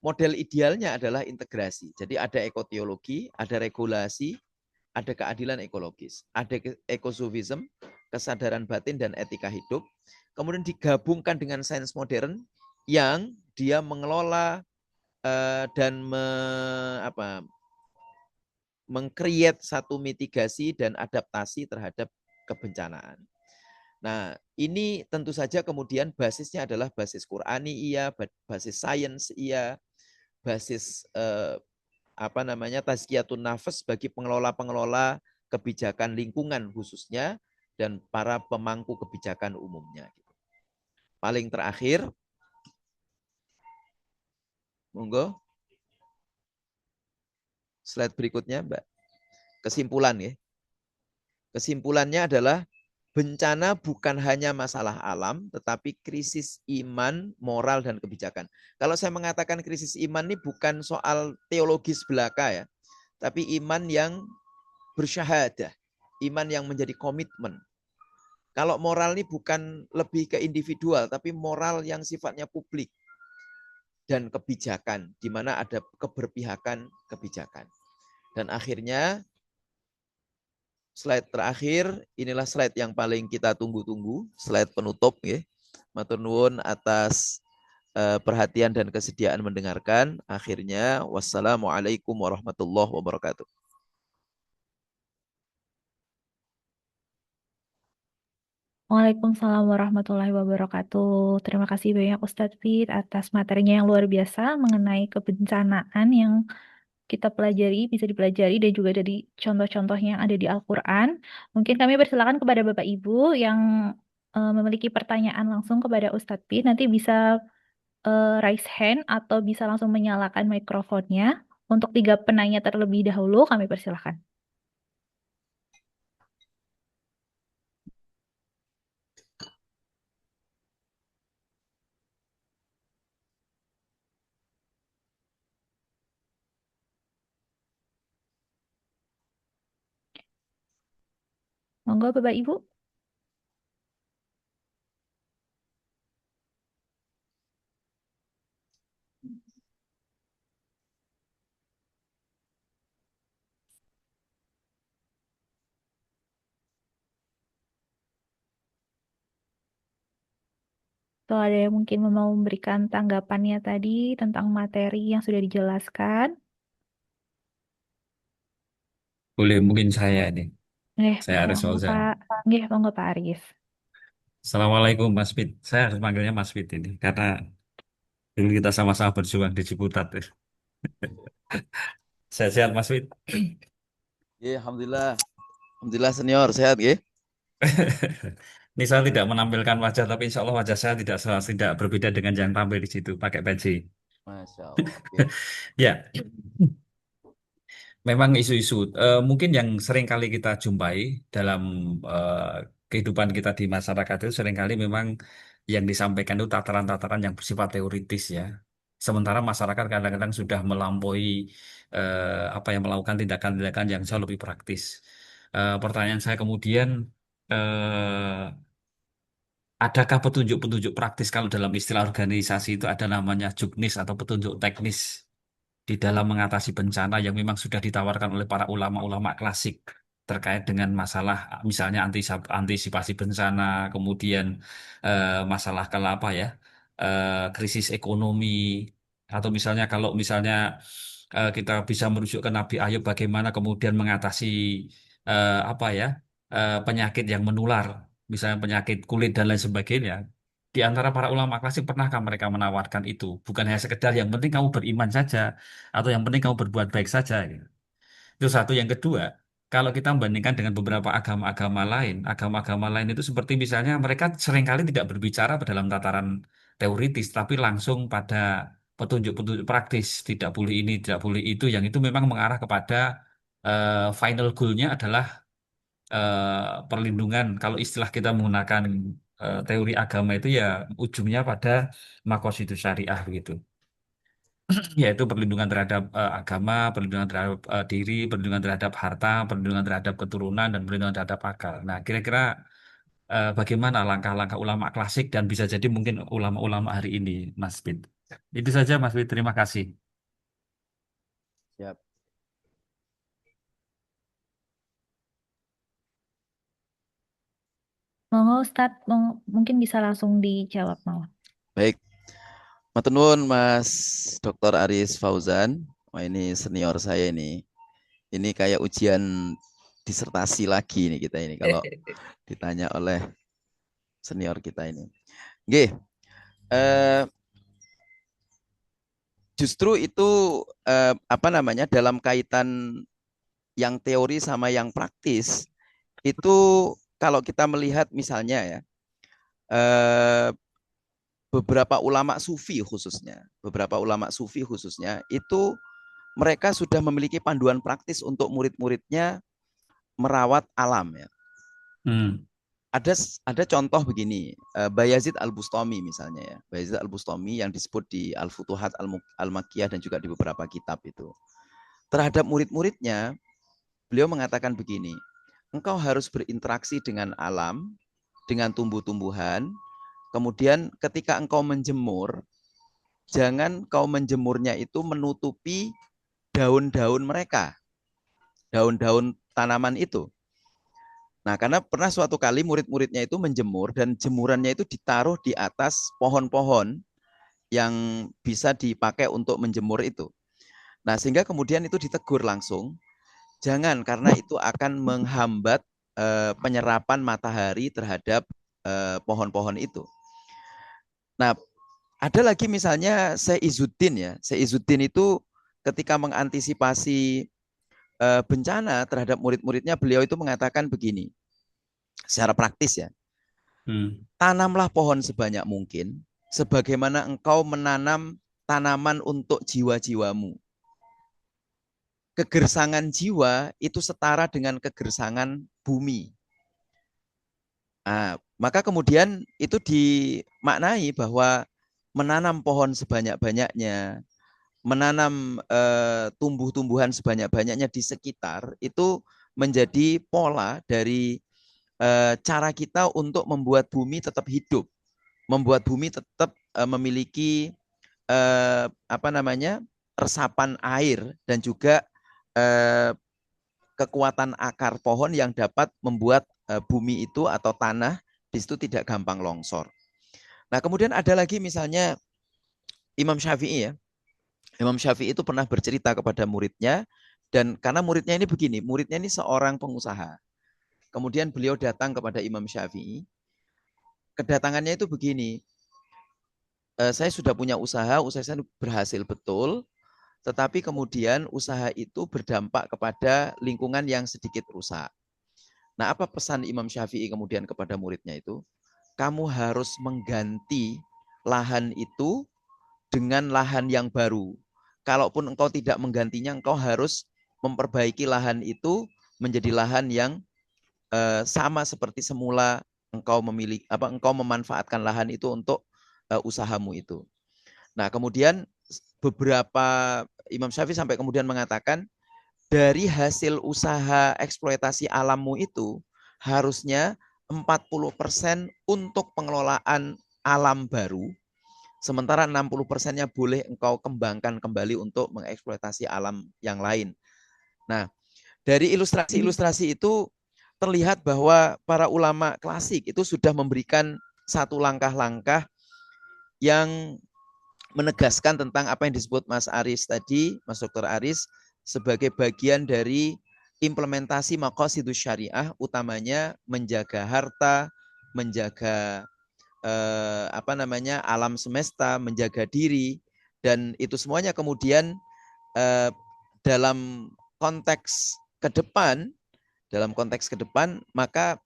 Model idealnya adalah integrasi. Jadi ada ekoteologi, ada regulasi, ada keadilan ekologis, ada ekosofism, kesadaran batin dan etika hidup. Kemudian digabungkan dengan sains modern yang dia mengelola dan meng-create satu mitigasi dan adaptasi terhadap kebencanaan. Nah, ini tentu saja kemudian basisnya adalah basis Qurani iya, basis sains iya, basis tazkiyatun nafas bagi pengelola-pengelola kebijakan lingkungan khususnya dan para pemangku kebijakan umumnya. Paling terakhir, monggo. Slide berikutnya, Mbak. Kesimpulan ya. Kesimpulannya adalah bencana bukan hanya masalah alam, tetapi krisis iman, moral, dan kebijakan. Kalau saya mengatakan krisis iman ini bukan soal teologis belaka ya, tapi iman yang bersyahadah, iman yang menjadi komitmen. Kalau moral ini bukan lebih ke individual, tapi moral yang sifatnya publik dan kebijakan, di mana ada keberpihakan kebijakan. Dan akhirnya, slide terakhir, inilah slide yang paling kita tunggu-tunggu, slide penutup. Ya. Matur nuwun atas perhatian dan kesediaan mendengarkan. Akhirnya, wassalamualaikum warahmatullahi wabarakatuh. Waalaikumsalam warahmatullahi wabarakatuh. Terima kasih banyak Ustadz Fit atas materinya yang luar biasa mengenai kebencanaan yang kita pelajari, bisa dipelajari dan juga dari contoh-contoh yang ada di Al-Quran. Mungkin kami persilakan kepada Bapak Ibu yang memiliki pertanyaan langsung kepada Ustadz Fit, nanti bisa raise hand atau bisa langsung menyalakan mikrofonnya. Untuk 3 penanya terlebih dahulu, kami persilakan. Monggo Bapak Ibu. Atau ada yang mungkin mau memberikan tanggapannya tadi tentang materi yang sudah dijelaskan. Boleh mungkin saya ini. Saya Aris Monggo Fauzan. Pak. Nggih, monggo Pak Aris. Assalamualaikum Mas Fit. Saya harus manggilnya Mas Fit ini karena dulu kita sama-sama berjuang di Ciputat. Sehat-sehat Mas Fit. Ya, alhamdulillah. Alhamdulillah senior sehat ya. Ini saya tidak menampilkan wajah, tapi insya Allah wajah saya tidak berbeda dengan yang tampil di situ pakai peci. Masya Allah. Ya. Ya, memang isu-isu mungkin yang sering kali kita jumpai dalam eh, kehidupan kita di masyarakat itu seringkali memang yang disampaikan itu tataran-tataran yang bersifat teoritis ya. Sementara masyarakat kadang-kadang sudah melampaui melakukan tindakan-tindakan yang jauh lebih praktis. Pertanyaan saya kemudian adakah petunjuk-petunjuk praktis kalau dalam istilah organisasi itu ada namanya juknis atau petunjuk teknis di dalam mengatasi bencana yang memang sudah ditawarkan oleh para ulama-ulama klasik terkait dengan masalah misalnya antisipasi bencana, kemudian masalah krisis ekonomi atau misalnya kalau misalnya kita bisa merujuk ke Nabi Ayub bagaimana kemudian mengatasi eh, apa ya penyakit yang menular, misalnya penyakit kulit dan lain sebagainya. Di antara para ulama klasik pernahkah mereka menawarkan itu? Bukan hanya sekedar yang penting kamu beriman saja atau yang penting kamu berbuat baik saja. Gitu. Itu satu. Yang kedua, kalau kita membandingkan dengan beberapa agama-agama lain itu seperti misalnya mereka seringkali tidak berbicara dalam tataran teoritis, tapi langsung pada petunjuk-petunjuk praktis. Tidak boleh ini, tidak boleh itu. Yang itu memang mengarah kepada final goal-nya adalah perlindungan. Kalau istilah kita menggunakan teori agama itu ya ujungnya pada maqasidus syariah begitu. Yaitu perlindungan terhadap agama, perlindungan terhadap diri, perlindungan terhadap harta, perlindungan terhadap keturunan, dan perlindungan terhadap akal. Nah, kira-kira bagaimana langkah-langkah ulama klasik dan bisa jadi mungkin ulama-ulama hari ini, Mas Bin. Itu saja, Mas Bin. Terima kasih. Siap. Monggo Ustadz, mungkin bisa langsung dijawab malah. Baik. Matur nuwun Mas Dr. Aris Fauzan. Wah, ini senior saya ini. Ini kayak ujian disertasi lagi nih kita ini kalau ditanya oleh senior kita ini. Nggih. Justru itu apa namanya dalam kaitan yang teori sama yang praktis itu kalau kita melihat misalnya ya beberapa ulama sufi khususnya itu mereka sudah memiliki panduan praktis untuk murid-muridnya merawat alam ya. Ada contoh begini, Bayazid Al-Bustami misalnya ya. Bayazid Al-Bustami yang disebut di Al-Futuhat Al-Makkiyah dan juga di beberapa kitab itu. Terhadap murid-muridnya, beliau mengatakan begini, engkau harus berinteraksi dengan alam, dengan tumbuh-tumbuhan, kemudian ketika engkau menjemur, jangan kau menjemurnya itu menutupi daun-daun mereka, daun-daun tanaman itu. Nah, karena pernah suatu kali murid-muridnya itu menjemur dan jemurannya itu ditaruh di atas pohon-pohon yang bisa dipakai untuk menjemur itu. Nah, sehingga kemudian itu ditegur langsung, jangan karena itu akan menghambat penyerapan matahari terhadap pohon-pohon itu. Nah, ada lagi misalnya Syekh Izzuddin ya. Syekh Izzuddin itu ketika mengantisipasi bencana terhadap murid-muridnya, beliau itu mengatakan begini, secara praktis ya, tanamlah pohon sebanyak mungkin, sebagaimana engkau menanam tanaman untuk jiwa-jiwamu. Kegersangan jiwa itu setara dengan kegersangan bumi. Nah, maka kemudian itu dimaknai bahwa menanam pohon sebanyak-banyaknya, menanam tumbuh-tumbuhan sebanyak-banyaknya di sekitar itu menjadi pola dari cara kita untuk membuat bumi tetap hidup, membuat bumi tetap memiliki resapan air dan juga kekuatan akar pohon yang dapat membuat bumi itu atau tanah di situ tidak gampang longsor. Nah, kemudian ada lagi misalnya Imam Syafi'i ya. Imam Syafi'i itu pernah bercerita kepada muridnya, dan karena muridnya ini begini, muridnya ini seorang pengusaha. Kemudian beliau datang kepada Imam Syafi'i. Kedatangannya itu begini, saya sudah punya usaha saya berhasil betul, tetapi kemudian usaha itu berdampak kepada lingkungan yang sedikit rusak. Nah, apa pesan Imam Syafi'i kemudian kepada muridnya itu? Kamu harus mengganti lahan itu dengan lahan yang baru. Kalaupun engkau tidak menggantinya, engkau harus memperbaiki lahan itu menjadi lahan yang sama seperti semula engkau memiliki engkau memanfaatkan lahan itu untuk usahamu itu. Nah, kemudian beberapa Imam Syafi'i sampai kemudian mengatakan dari hasil usaha eksploitasi alammu itu harusnya 40% untuk pengelolaan alam baru, sementara 60%-nya boleh engkau kembangkan kembali untuk mengeksploitasi alam yang lain. Nah, dari ilustrasi-ilustrasi itu terlihat bahwa para ulama klasik itu sudah memberikan satu langkah-langkah yang menegaskan tentang apa yang disebut Mas Aris tadi, Mas Dr. Aris, sebagai bagian dari implementasi maqasidus syariah, utamanya menjaga harta, menjaga alam semesta, menjaga diri, dan itu semuanya kemudian dalam konteks ke depan, maka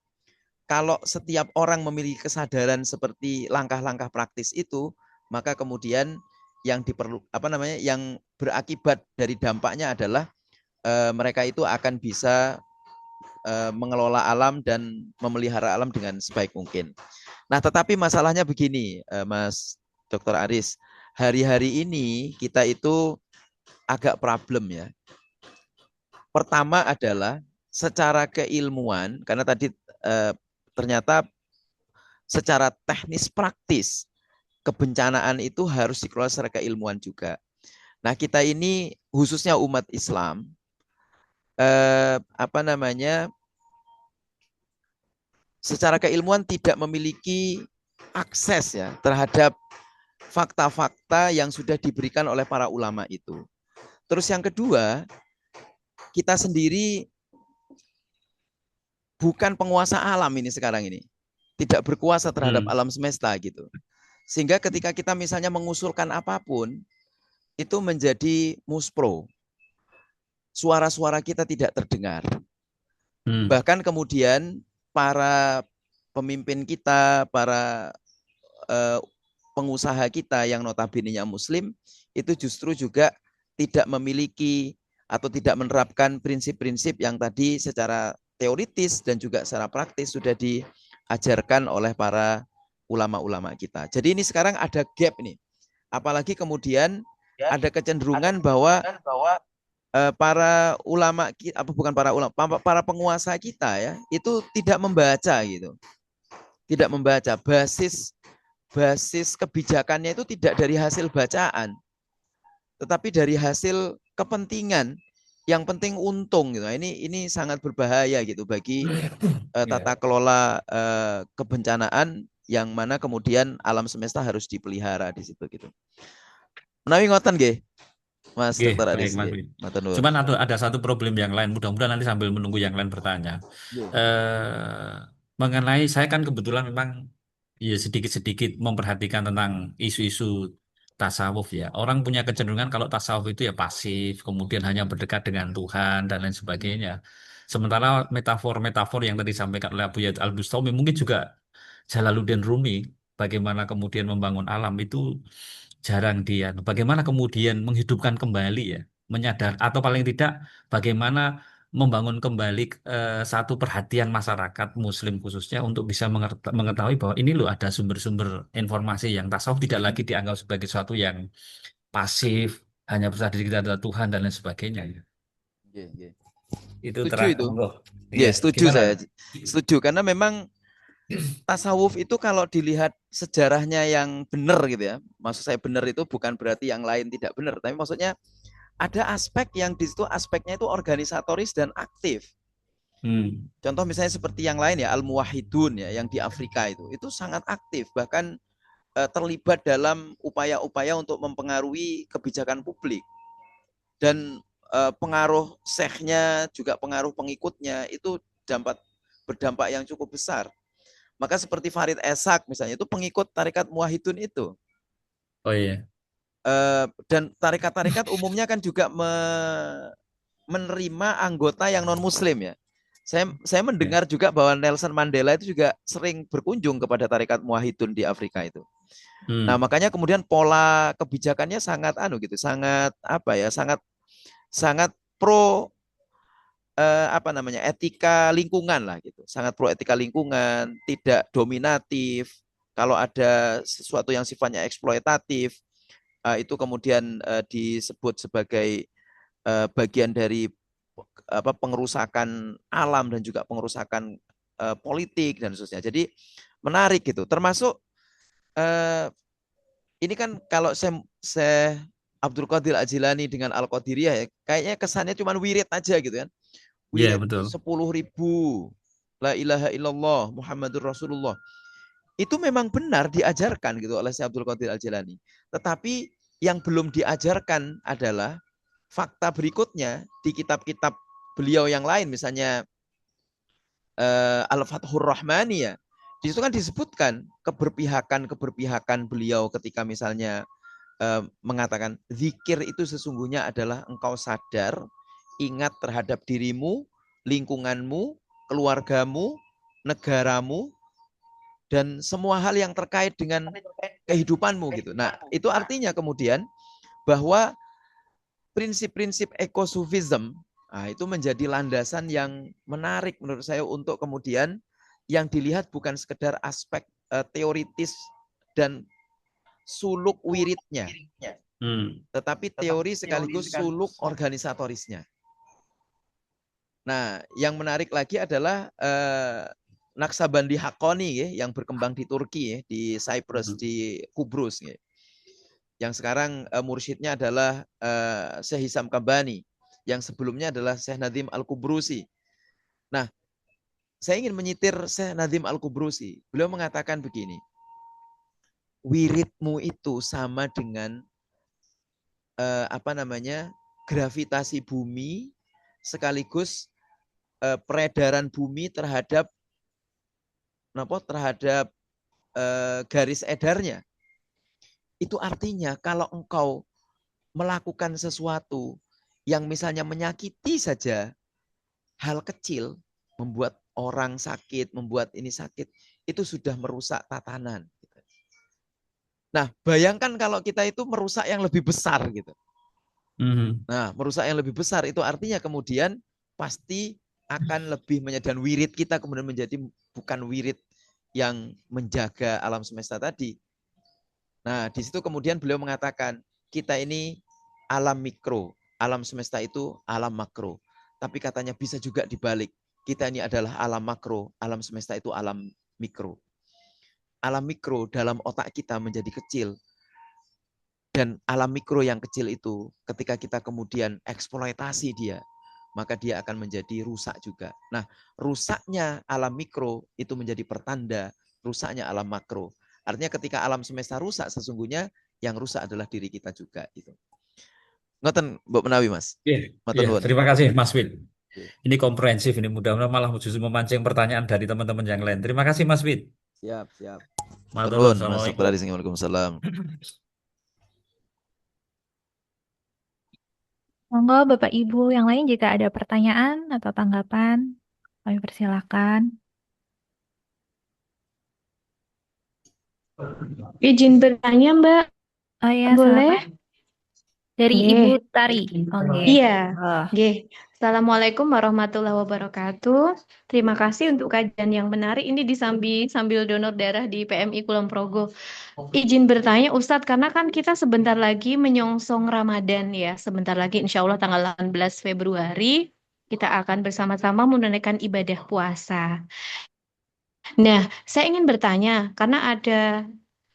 kalau setiap orang memiliki kesadaran seperti langkah-langkah praktis itu, maka kemudian yang yang berakibat dari dampaknya adalah mereka itu akan bisa mengelola alam dan memelihara alam dengan sebaik mungkin. Nah, tetapi masalahnya begini, Mas Dr. Aris, hari-hari ini kita itu agak problem ya. Pertama adalah secara keilmuan, karena tadi ternyata secara teknis praktis kebencanaan itu harus dikelola secara keilmuan juga. Nah, kita ini khususnya umat Islam, secara keilmuan tidak memiliki akses ya terhadap fakta-fakta yang sudah diberikan oleh para ulama itu. Terus yang kedua, kita sendiri bukan penguasa alam ini sekarang ini. Tidak berkuasa terhadap alam semesta gitu. Sehingga ketika kita misalnya mengusulkan apapun, itu menjadi muspro. Suara-suara kita tidak terdengar. Bahkan kemudian para pemimpin kita, para pengusaha kita yang notabene-nya muslim, itu justru juga tidak memiliki atau tidak menerapkan prinsip-prinsip yang tadi secara teoritis dan juga secara praktis sudah diajarkan oleh para ulama-ulama kita. Jadi ini sekarang ada gap nih. Apalagi kemudian ada kecenderungan bahwa para ulama, para penguasa kita ya, itu tidak membaca gitu. Tidak membaca, basis kebijakannya itu tidak dari hasil bacaan, tetapi dari hasil kepentingan. Yang penting untung gitu. Ini sangat berbahaya gitu bagi tata kelola kebencanaan yang mana kemudian alam semesta harus dipelihara di situ gitu. Menawi ngoten nggih, Mas Dr. Aris. Cuman ada satu problem yang lain. Mudah-mudahan nanti sambil menunggu yang lain bertanya. Mengenai saya kan kebetulan memang ya sedikit-sedikit memperhatikan tentang isu-isu tasawuf ya. Orang punya kecenderungan kalau tasawuf itu ya pasif, kemudian hanya berdekat dengan Tuhan dan lain sebagainya. Sementara metafor-metafor yang tadi disampaikan oleh Abu Yazid Al-Bustami, mungkin juga Jalaluddin Rumi, bagaimana kemudian membangun alam itu jarang dia. Bagaimana kemudian menghidupkan kembali ya, menyadar atau paling tidak bagaimana membangun kembali satu perhatian masyarakat Muslim khususnya untuk bisa mengetahui bahwa ini loh ada sumber-sumber informasi yang tasawuf tidak lagi dianggap sebagai sesuatu yang pasif, hanya bersandar diri kita adalah Tuhan dan lain sebagainya. Itu setuju itu. Setuju gimana? saya. Setuju karena memang tasawuf itu kalau dilihat sejarahnya yang benar gitu ya. Maksud saya benar itu bukan berarti yang lain tidak benar, tapi maksudnya ada aspek yang di situ aspeknya itu organisatoris dan aktif. Contoh misalnya seperti yang lain ya, Al-Muwahhidun ya, yang di Afrika itu sangat aktif, bahkan terlibat dalam upaya-upaya untuk mempengaruhi kebijakan publik. Dan pengaruh syekhnya juga pengaruh pengikutnya itu berdampak yang cukup besar. Maka seperti Farid Esak misalnya itu pengikut tarekat Muwahhidun itu. Oh iya. Dan tarekat-tarekat umumnya kan juga menerima anggota yang non muslim ya. Saya mendengar juga bahwa Nelson Mandela itu juga sering berkunjung kepada tarekat Muwahhidun di Afrika itu. Nah, makanya kemudian pola kebijakannya sangat sangat pro etika lingkungan lah gitu. Sangat pro etika lingkungan, tidak dominatif. Kalau ada sesuatu yang sifatnya eksploitatif, itu kemudian disebut sebagai bagian dari pengerusakan alam dan juga pengerusakan politik dan seterusnya. Jadi menarik gitu. Termasuk ini kan kalau Syekh Abdul Qadir Al-Jilani dengan Al-Qadiriyah ya, kayaknya kesannya cuma wirid aja gitu kan. Wirid 10.000 la ilaha illallah Muhammadur Rasulullah. Itu memang benar diajarkan gitu oleh Syekh Abdul Qadir Al-Jilani. Tetapi yang belum diajarkan adalah fakta berikutnya di kitab-kitab beliau yang lain, misalnya Al-Fathur Rahmani ya. Di situ kan disebutkan keberpihakan beliau ketika misalnya mengatakan zikir itu sesungguhnya adalah engkau sadar, ingat terhadap dirimu, lingkunganmu, keluargamu, negaramu, dan semua hal yang terkait dengan kehidupanmu gitu. Nah, itu artinya kemudian bahwa prinsip-prinsip ekosufism Nah, itu menjadi landasan yang menarik menurut saya untuk kemudian yang dilihat bukan sekedar aspek teoritis dan suluk wiridnya, tetapi teori sekaligus suluk organisatorisnya. Nah, yang menarik lagi adalah Naksabandi Haqqani yang berkembang di Turki, di Cyprus, di Kubrus. Yang sekarang mursyidnya adalah Syekh Hisam Kambani, yang sebelumnya adalah Syekh Nadhim Al-Kubrusi. Nah, saya ingin menyitir Syekh Nadhim Al-Kubrusi. Beliau mengatakan begini, wiridmu itu sama dengan gravitasi bumi sekaligus peredaran bumi terhadap garis edarnya. Itu artinya kalau engkau melakukan sesuatu yang misalnya menyakiti saja, hal kecil, membuat orang sakit, membuat ini sakit, itu sudah merusak tatanan. Nah, bayangkan kalau kita itu merusak yang lebih besar gitu. Nah, merusak yang lebih besar itu artinya kemudian pasti akan lebih dan wirid kita kemudian menjadi bukan wirid yang menjaga alam semesta tadi. Nah, di situ kemudian beliau mengatakan kita ini alam mikro, alam semesta itu alam makro. Tapi katanya bisa juga dibalik. Kita ini adalah alam makro, alam semesta itu alam mikro. Alam mikro dalam otak kita menjadi kecil. Dan alam mikro yang kecil itu ketika kita kemudian eksploitasi dia, maka dia akan menjadi rusak juga. Nah, rusaknya alam mikro itu menjadi pertanda rusaknya alam makro. Artinya ketika alam semesta rusak, sesungguhnya yang rusak adalah diri kita juga. Gitu. Ngoten, Mbok Menawi, Mas. Terima kasih, Mas Wid. Ini komprehensif, ini mudah-mudahan malah justru memancing pertanyaan dari teman-teman yang lain. Terima kasih, Mas Wid. Siap. Assalamualaikum. Waalaikumsalam. Monggo Bapak Ibu yang lain jika ada pertanyaan atau tanggapan, kami persilakan. Izin bertanya, Mbak. Oh iya, Boleh? silakan. Dari Nggih. Ibu Tari. Oke. Iya. Nggih. Assalamualaikum warahmatullahi wabarakatuh. Terima kasih untuk kajian yang menarik. Ini sambil donor darah di PMI Kulon Progo. Izin bertanya Ustadz, karena kan kita sebentar lagi menyongsong Ramadan ya. Sebentar lagi insya Allah tanggal 18 Februari kita akan bersama-sama menunaikan ibadah puasa. Nah, saya ingin bertanya, karena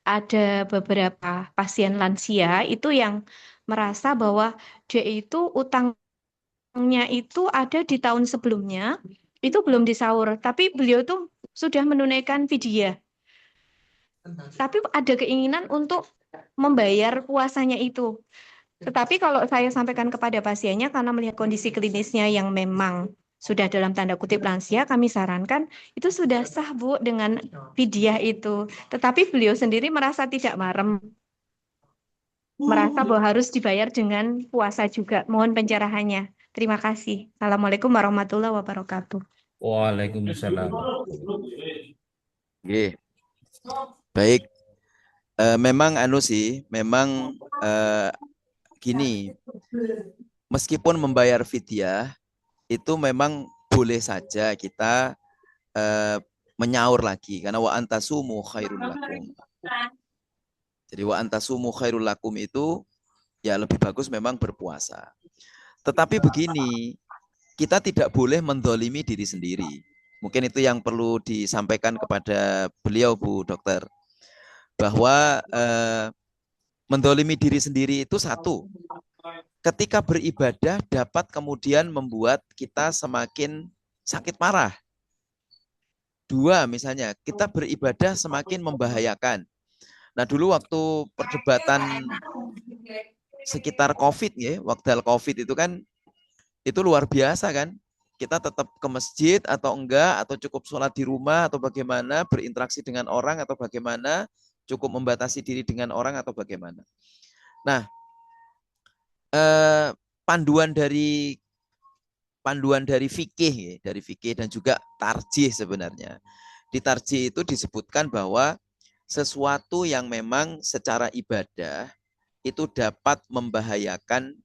ada beberapa pasien lansia itu yang merasa bahwa dia itu utangnya itu ada di tahun sebelumnya, itu belum disaur, tapi beliau tuh sudah menunaikan fidyah. Tapi ada keinginan untuk membayar puasanya itu. Tetapi kalau saya sampaikan kepada pasiennya karena melihat kondisi klinisnya yang memang sudah dalam tanda kutip lansia, kami sarankan itu sudah sah Bu dengan fidyah itu. Tetapi beliau sendiri merasa tidak marem. Merasa bahwa harus dibayar dengan puasa juga. Mohon pencerahannya. Terima kasih. Assalamualaikum warahmatullahi wabarakatuh. Waalaikumsalam. Oke. Baik. Memang gini. Meskipun membayar fidyah itu memang boleh saja kita menyaur lagi karena wa antasumu khairul lakum. Jadi wa antasumu khairul lakum itu ya lebih bagus memang berpuasa. Tetapi begini, kita tidak boleh mendolimi diri sendiri. Mungkin itu yang perlu disampaikan kepada beliau Bu Dokter. Bahwa mendolimi diri sendiri itu satu. Ketika beribadah dapat kemudian membuat kita semakin sakit parah. Dua, misalnya kita beribadah semakin membahayakan. Nah dulu waktu perdebatan sekitar COVID ya, waktu COVID itu kan itu luar biasa kan. Kita tetap ke masjid atau enggak, atau cukup sholat di rumah atau bagaimana, berinteraksi dengan orang atau bagaimana, cukup membatasi diri dengan orang atau bagaimana. Nah, panduan dari fikih, dari fikih dan juga tarjih sebenarnya. Di tarjih itu disebutkan bahwa sesuatu yang memang secara ibadah itu dapat membahayakan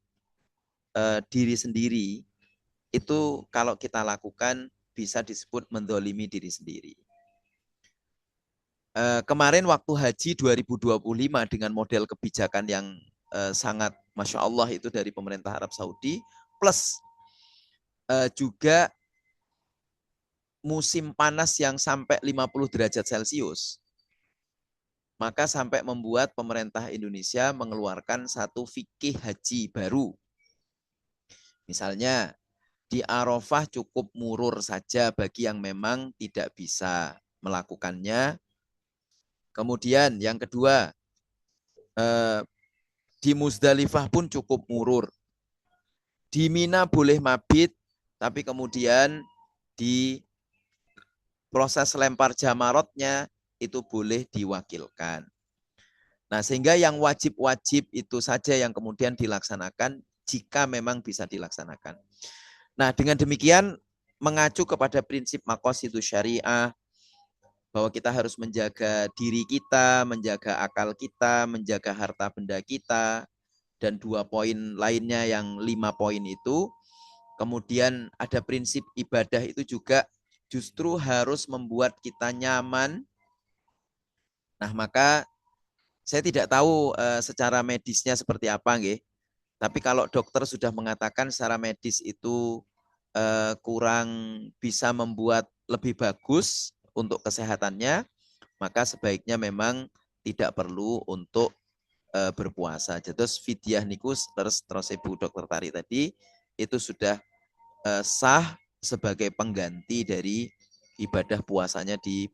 diri sendiri itu kalau kita lakukan bisa disebut mendolimi diri sendiri. Kemarin waktu haji 2025 dengan model kebijakan yang sangat Masya Allah itu dari pemerintah Arab Saudi, plus juga musim panas yang sampai 50 derajat Celcius, maka sampai membuat pemerintah Indonesia mengeluarkan satu fikih haji baru. Misalnya, di Arafah cukup murur saja bagi yang memang tidak bisa melakukannya. Kemudian yang kedua, di Muzdalifah pun cukup murur. Di Mina boleh mabit, tapi kemudian di proses lempar jamarotnya itu boleh diwakilkan. Nah, sehingga yang wajib-wajib itu saja yang kemudian dilaksanakan jika memang bisa dilaksanakan. Nah, dengan demikian mengacu kepada prinsip maqasidus syariah, bahwa kita harus menjaga diri kita, menjaga akal kita, menjaga harta benda kita, dan 2 poin lainnya yang 5 poin itu. Kemudian ada prinsip ibadah itu juga justru harus membuat kita nyaman. Nah, maka saya tidak tahu secara medisnya seperti apa, nggih. Tapi kalau dokter sudah mengatakan secara medis itu kurang bisa membuat lebih bagus untuk kesehatannya, maka sebaiknya memang tidak perlu untuk berpuasa. Terus fidyah niku terus Ibu Dokter Tari tadi itu sudah sah sebagai pengganti dari ibadah puasanya di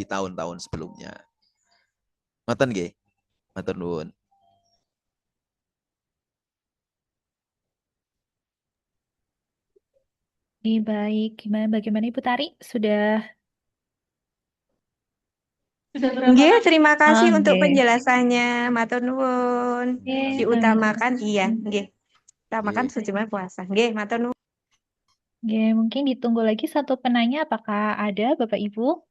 tahun-tahun sebelumnya. Ngoten nggih. Matur nuwun. Baik, bagaimana Ibu Tari? Sudah Nggih, terima kasih untuk nggih. penjelasannya. Matur nuwun. Nggih, Diutamakan iya, nggih. Utamakan Nggih. suci puasa. Nggih, matur nuwun. Nggih, mungkin ditunggu lagi satu penanya, apakah ada Bapak Ibu?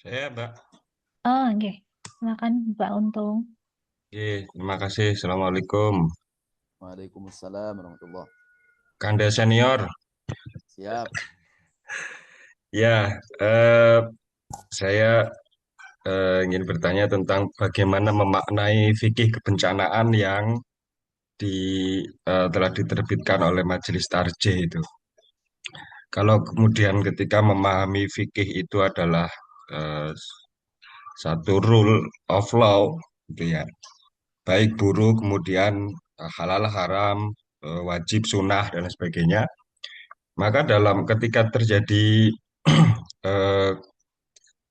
Saya, Mbak. Oh, nggih. Silakan Mbak Untung. Oke, terima kasih. Assalamualaikum. Waalaikumsalam warahmatullahi. Kanda senior. Siap. Ya, saya ingin bertanya tentang bagaimana memaknai fikih kebencanaan yang telah diterbitkan oleh Majelis Tarjih itu. Kalau kemudian ketika memahami fikih itu adalah satu rule of law, gitu ya, baik buruk, kemudian halal haram, wajib sunnah dan sebagainya, maka ketika terjadi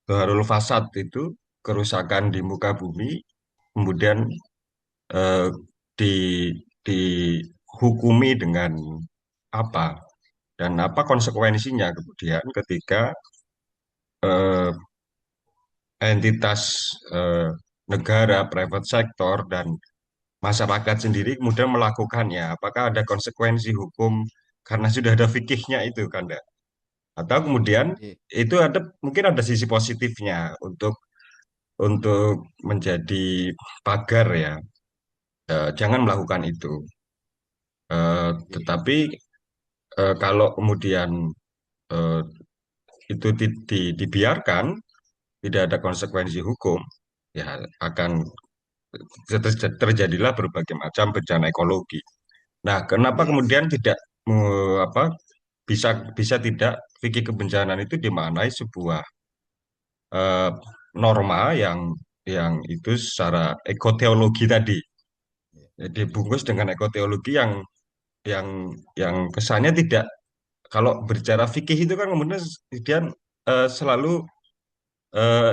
Dhaharul fasad itu kerusakan di muka bumi, kemudian eh, di dihukumi dengan apa dan apa konsekuensinya kemudian ketika eh, entitas negara, private sector dan masyarakat sendiri kemudian melakukannya, apakah ada konsekuensi hukum karena sudah ada fikihnya itu kan? Atau kemudian itu mungkin ada sisi positifnya untuk menjadi pagar ya, jangan melakukan itu. Tetapi kalau kemudian eh, itu dibiarkan, tidak ada konsekuensi hukum, ya akan terjadilah berbagai macam bencana ekologi. Nah, kenapa kemudian tidak bisa tidak fikih kebencanaan itu dimaknai sebuah eh, norma yang itu secara ekoteologi tadi. Jadi bungkus dengan ekoteologi yang yang kesannya tidak, kalau berbicara fikih itu kan kemudian selalu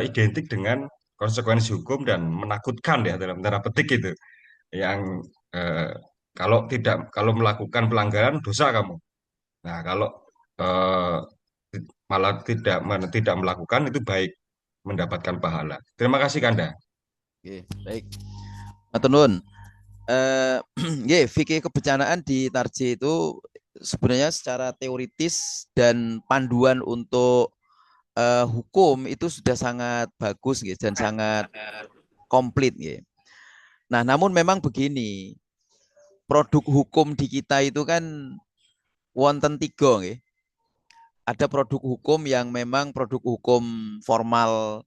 identik dengan konsekuensi hukum dan menakutkan ya dalam tanda petik itu. Yang eh, kalau melakukan pelanggaran dosa kamu. Nah, kalau eh, malah tidak melakukan itu baik, mendapatkan pahala. Terima kasih Kanda. Oke, baik. Matur nuwun. Nggih, fikih kebencanaan di Tarjih itu sebenarnya secara teoritis dan panduan untuk hukum itu sudah sangat bagus nggih, dan sangat komplit nggih. Nah, namun memang begini, produk hukum di kita itu kan wonten tiga nggih. Ada produk hukum yang memang produk hukum formal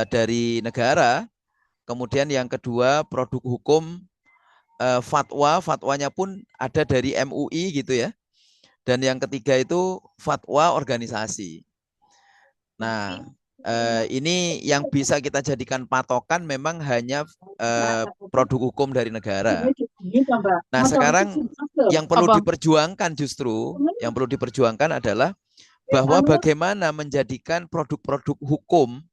dari negara. Kemudian yang kedua produk hukum fatwanya pun ada dari MUI gitu ya. Dan yang ketiga itu fatwa organisasi. Nah, ini yang bisa kita jadikan patokan memang hanya produk hukum dari negara. Nah, sekarang yang perlu diperjuangkan yang perlu diperjuangkan adalah bahwa bagaimana menjadikan produk-produk hukum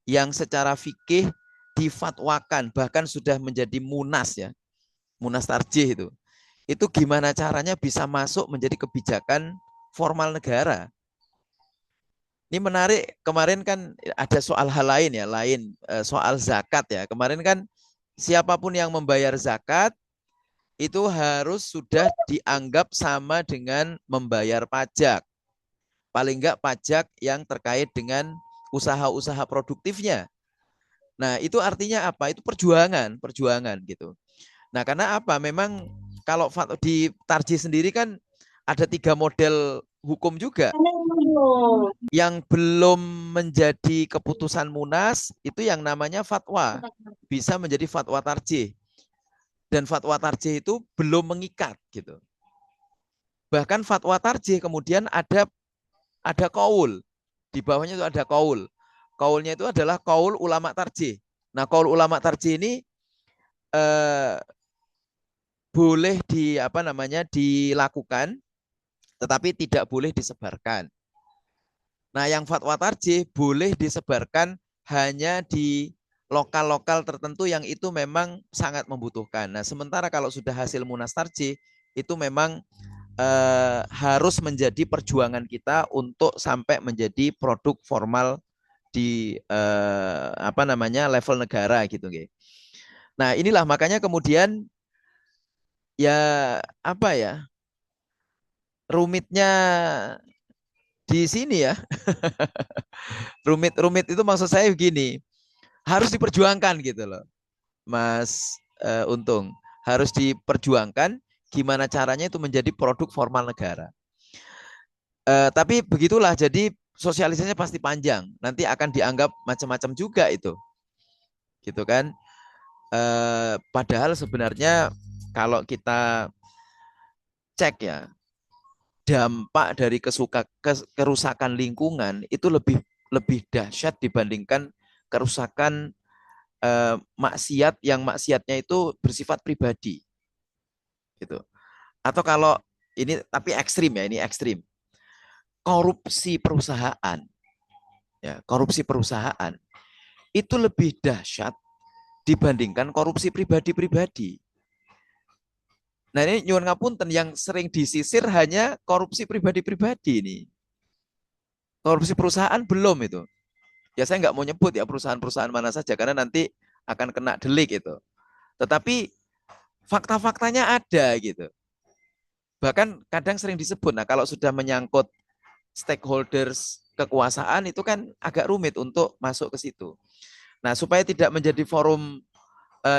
yang secara fikih difatwakan, bahkan sudah menjadi munas ya, munas tarjih itu gimana caranya bisa masuk menjadi kebijakan formal negara. Ini menarik, kemarin kan ada soal hal lain ya, soal zakat ya. Kemarin kan siapapun yang membayar zakat itu harus sudah dianggap sama dengan membayar pajak. Paling enggak pajak yang terkait dengan usaha-usaha produktifnya. Nah, itu artinya apa? Itu perjuangan gitu. Nah, karena apa? Memang kalau di Tarji sendiri kan ada 3 model hukum juga. Yang belum menjadi keputusan munas itu yang namanya fatwa. Bisa menjadi fatwa tarjih. Dan fatwa tarjih itu belum mengikat gitu. Bahkan fatwa tarjih kemudian ada qaul. Di bawahnya itu ada qaul. Qaulnya itu adalah qaul ulama tarjih. Nah, qaul ulama tarjih ini boleh dilakukan, tetapi tidak boleh disebarkan. Nah, yang fatwa tarjih boleh disebarkan hanya di lokal-lokal tertentu yang itu memang sangat membutuhkan. Nah, sementara kalau sudah hasil munas tarjih, itu memang harus menjadi perjuangan kita untuk sampai menjadi produk formal di level negara gitu. Nah, inilah makanya kemudian rumitnya di sini ya. Rumit itu maksud saya begini, harus diperjuangkan gitu loh, Mas Untung. Harus diperjuangkan gimana caranya itu menjadi produk formal negara. Tapi begitulah, jadi sosialisasinya pasti panjang. Nanti akan dianggap macam-macam juga itu. Gitu kan. Padahal sebenarnya kalau kita cek ya, dampak dari kerusakan lingkungan itu lebih dahsyat dibandingkan kerusakan maksiat yang maksiatnya itu bersifat pribadi. Gitu. Atau kalau ini tapi ekstrim ya, ini ekstrim. Korupsi perusahaan. Ya, korupsi perusahaan itu lebih dahsyat dibandingkan korupsi pribadi-pribadi. Nah, ini nyuwun ngapunten, yang sering disisir hanya korupsi pribadi-pribadi ini. Korupsi perusahaan belum itu. Ya saya nggak mau nyebut ya perusahaan-perusahaan mana saja karena nanti akan kena delik itu. Tetapi fakta-faktanya ada gitu. Bahkan kadang sering disebut, nah kalau sudah menyangkut stakeholders kekuasaan itu kan agak rumit untuk masuk ke situ. Nah, supaya tidak menjadi forum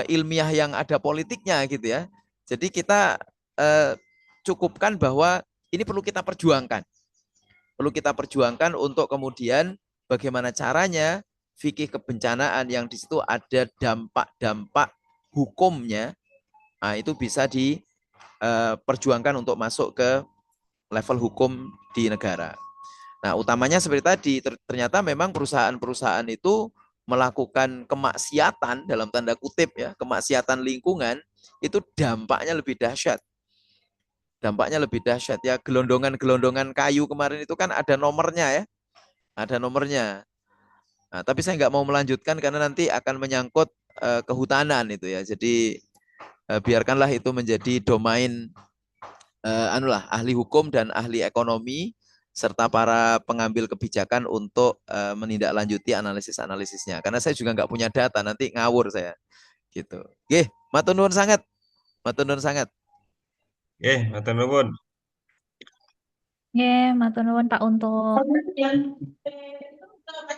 ilmiah yang ada politiknya gitu ya. Jadi kita cukupkan bahwa ini perlu kita perjuangkan. Perlu kita perjuangkan untuk kemudian bagaimana caranya fikih kebencanaan yang di situ ada dampak-dampak hukumnya, nah itu bisa diperjuangkan untuk masuk ke level hukum di negara. Nah, utamanya seperti tadi, ternyata memang perusahaan-perusahaan itu melakukan kemaksiatan dalam tanda kutip ya, kemaksiatan lingkungan itu dampaknya lebih dahsyat. Dampaknya lebih dahsyat ya. Gelondongan-gelondongan kayu kemarin itu kan ada nomornya ya. Ada nomornya. Nah, tapi saya nggak mau melanjutkan karena nanti akan menyangkut kehutanan itu ya. Jadi biarkanlah itu menjadi domain ahli hukum dan ahli ekonomi serta para pengambil kebijakan untuk menindaklanjuti analisis-analisisnya. Karena saya juga nggak punya data, nanti ngawur saya. Gitu. Oke, matur nuwun sangat. Matur nuwun sangat. Matur nuwun. Matur nuwun Pak Untung.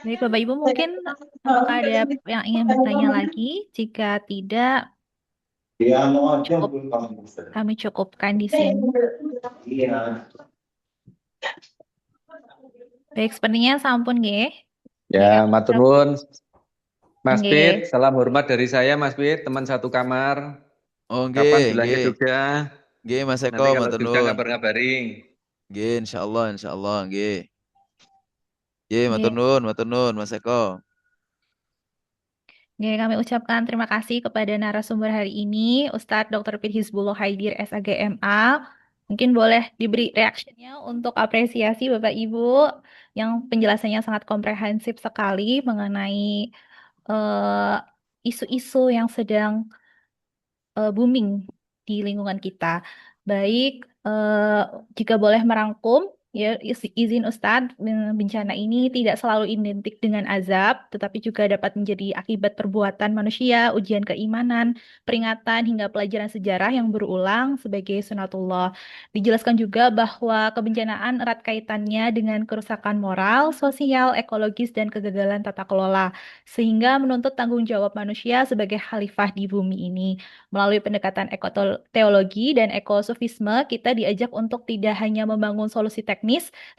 Baik, Bapak Ibu, mungkin apakah ada yang ingin bertanya lagi? Jika tidak, Cukup, kami cukupkan di sini. Baik, sepertinya sampun nggih. Ya, matur nuwun. Mas Nggih. Pit, salam hormat dari saya Mas Pit, teman satu kamar. Oh, Kapan nggih, bulan ke nggih. Jogja? Nggih, Mas Nanti Eko, kalau matur Jogja nuwun. ngabar-ngabari. Nggih, insyaallah, nggih. Nggih, matur Nggih. nuwun, Mas Eko. Nggih, kami ucapkan terima kasih kepada narasumber hari ini, Ustadz Dr. Pit Hizbullah Haidir, SAG MA. Mungkin boleh diberi reaksinya untuk apresiasi Bapak Ibu yang penjelasannya sangat komprehensif sekali mengenai eh, isu-isu yang sedang booming di lingkungan kita. Baik, jika boleh merangkum, ya izin Ustadz, bencana ini tidak selalu identik dengan azab, tetapi juga dapat menjadi akibat perbuatan manusia, ujian keimanan, peringatan hingga pelajaran sejarah yang berulang sebagai sunatullah. Dijelaskan juga bahwa kebencanaan erat kaitannya dengan kerusakan moral, sosial, ekologis, dan kegagalan tata kelola, sehingga menuntut tanggung jawab manusia sebagai khalifah di bumi ini. Melalui pendekatan ekoteologi dan ekosofisme, kita diajak untuk tidak hanya membangun solusi teknis,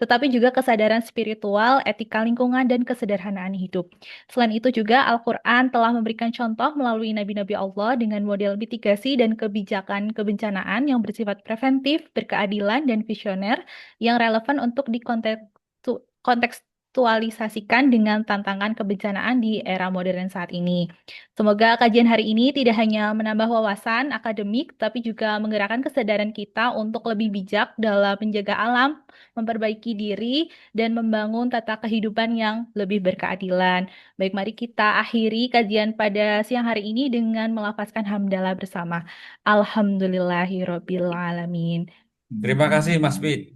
tetapi juga kesadaran spiritual, etika lingkungan, dan kesederhanaan hidup. Selain itu juga Al-Quran telah memberikan contoh melalui nabi-nabi Allah dengan model mitigasi dan kebijakan kebencanaan yang bersifat preventif, berkeadilan, dan visioner yang relevan untuk dikontekstualisasikan dengan tantangan kebencanaan di era modern saat ini. Semoga kajian hari ini tidak hanya menambah wawasan akademik, tapi juga menggerakkan kesadaran kita untuk lebih bijak dalam menjaga alam, memperbaiki diri, dan membangun tata kehidupan yang lebih berkeadilan. Baik, mari kita akhiri kajian pada siang hari ini dengan melafazkan hamdalah bersama. Alhamdulillahirabbil alamin. Terima kasih Mas Pit.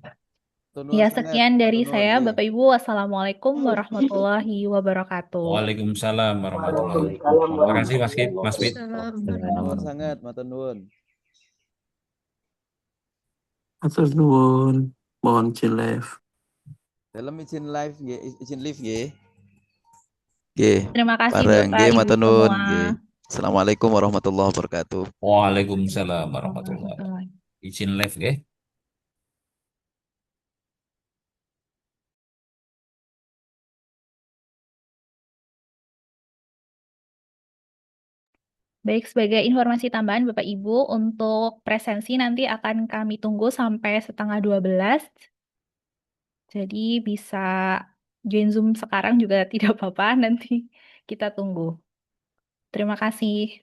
Matur nuwun Ya, sangat, sekian dari matur nuwun, saya, nggih. Bapak Ibu. Wassalamualaikum warahmatullahi wabarakatuh. Waalaikumsalam warahmatullahi wabarakatuh. Terima kasih Mas Pit. Matur nuwun sangat, matur nuwun. Matur nuwun. Mohon cilef. Dalam izin live nggih, izin live nggih. Nggih. Terima kasih Bareng Bapak nggih, Ibu matur nuwun, semua. nggih. Assalamualaikum warahmatullahi wabarakatuh. Waalaikumsalam warahmatullahi wabarakatuh. Izin live ya. Baik, sebagai informasi tambahan Bapak Ibu, untuk presensi nanti akan kami tunggu sampai setengah 12. Jadi bisa join Zoom sekarang juga tidak apa-apa, nanti kita tunggu. Terima kasih.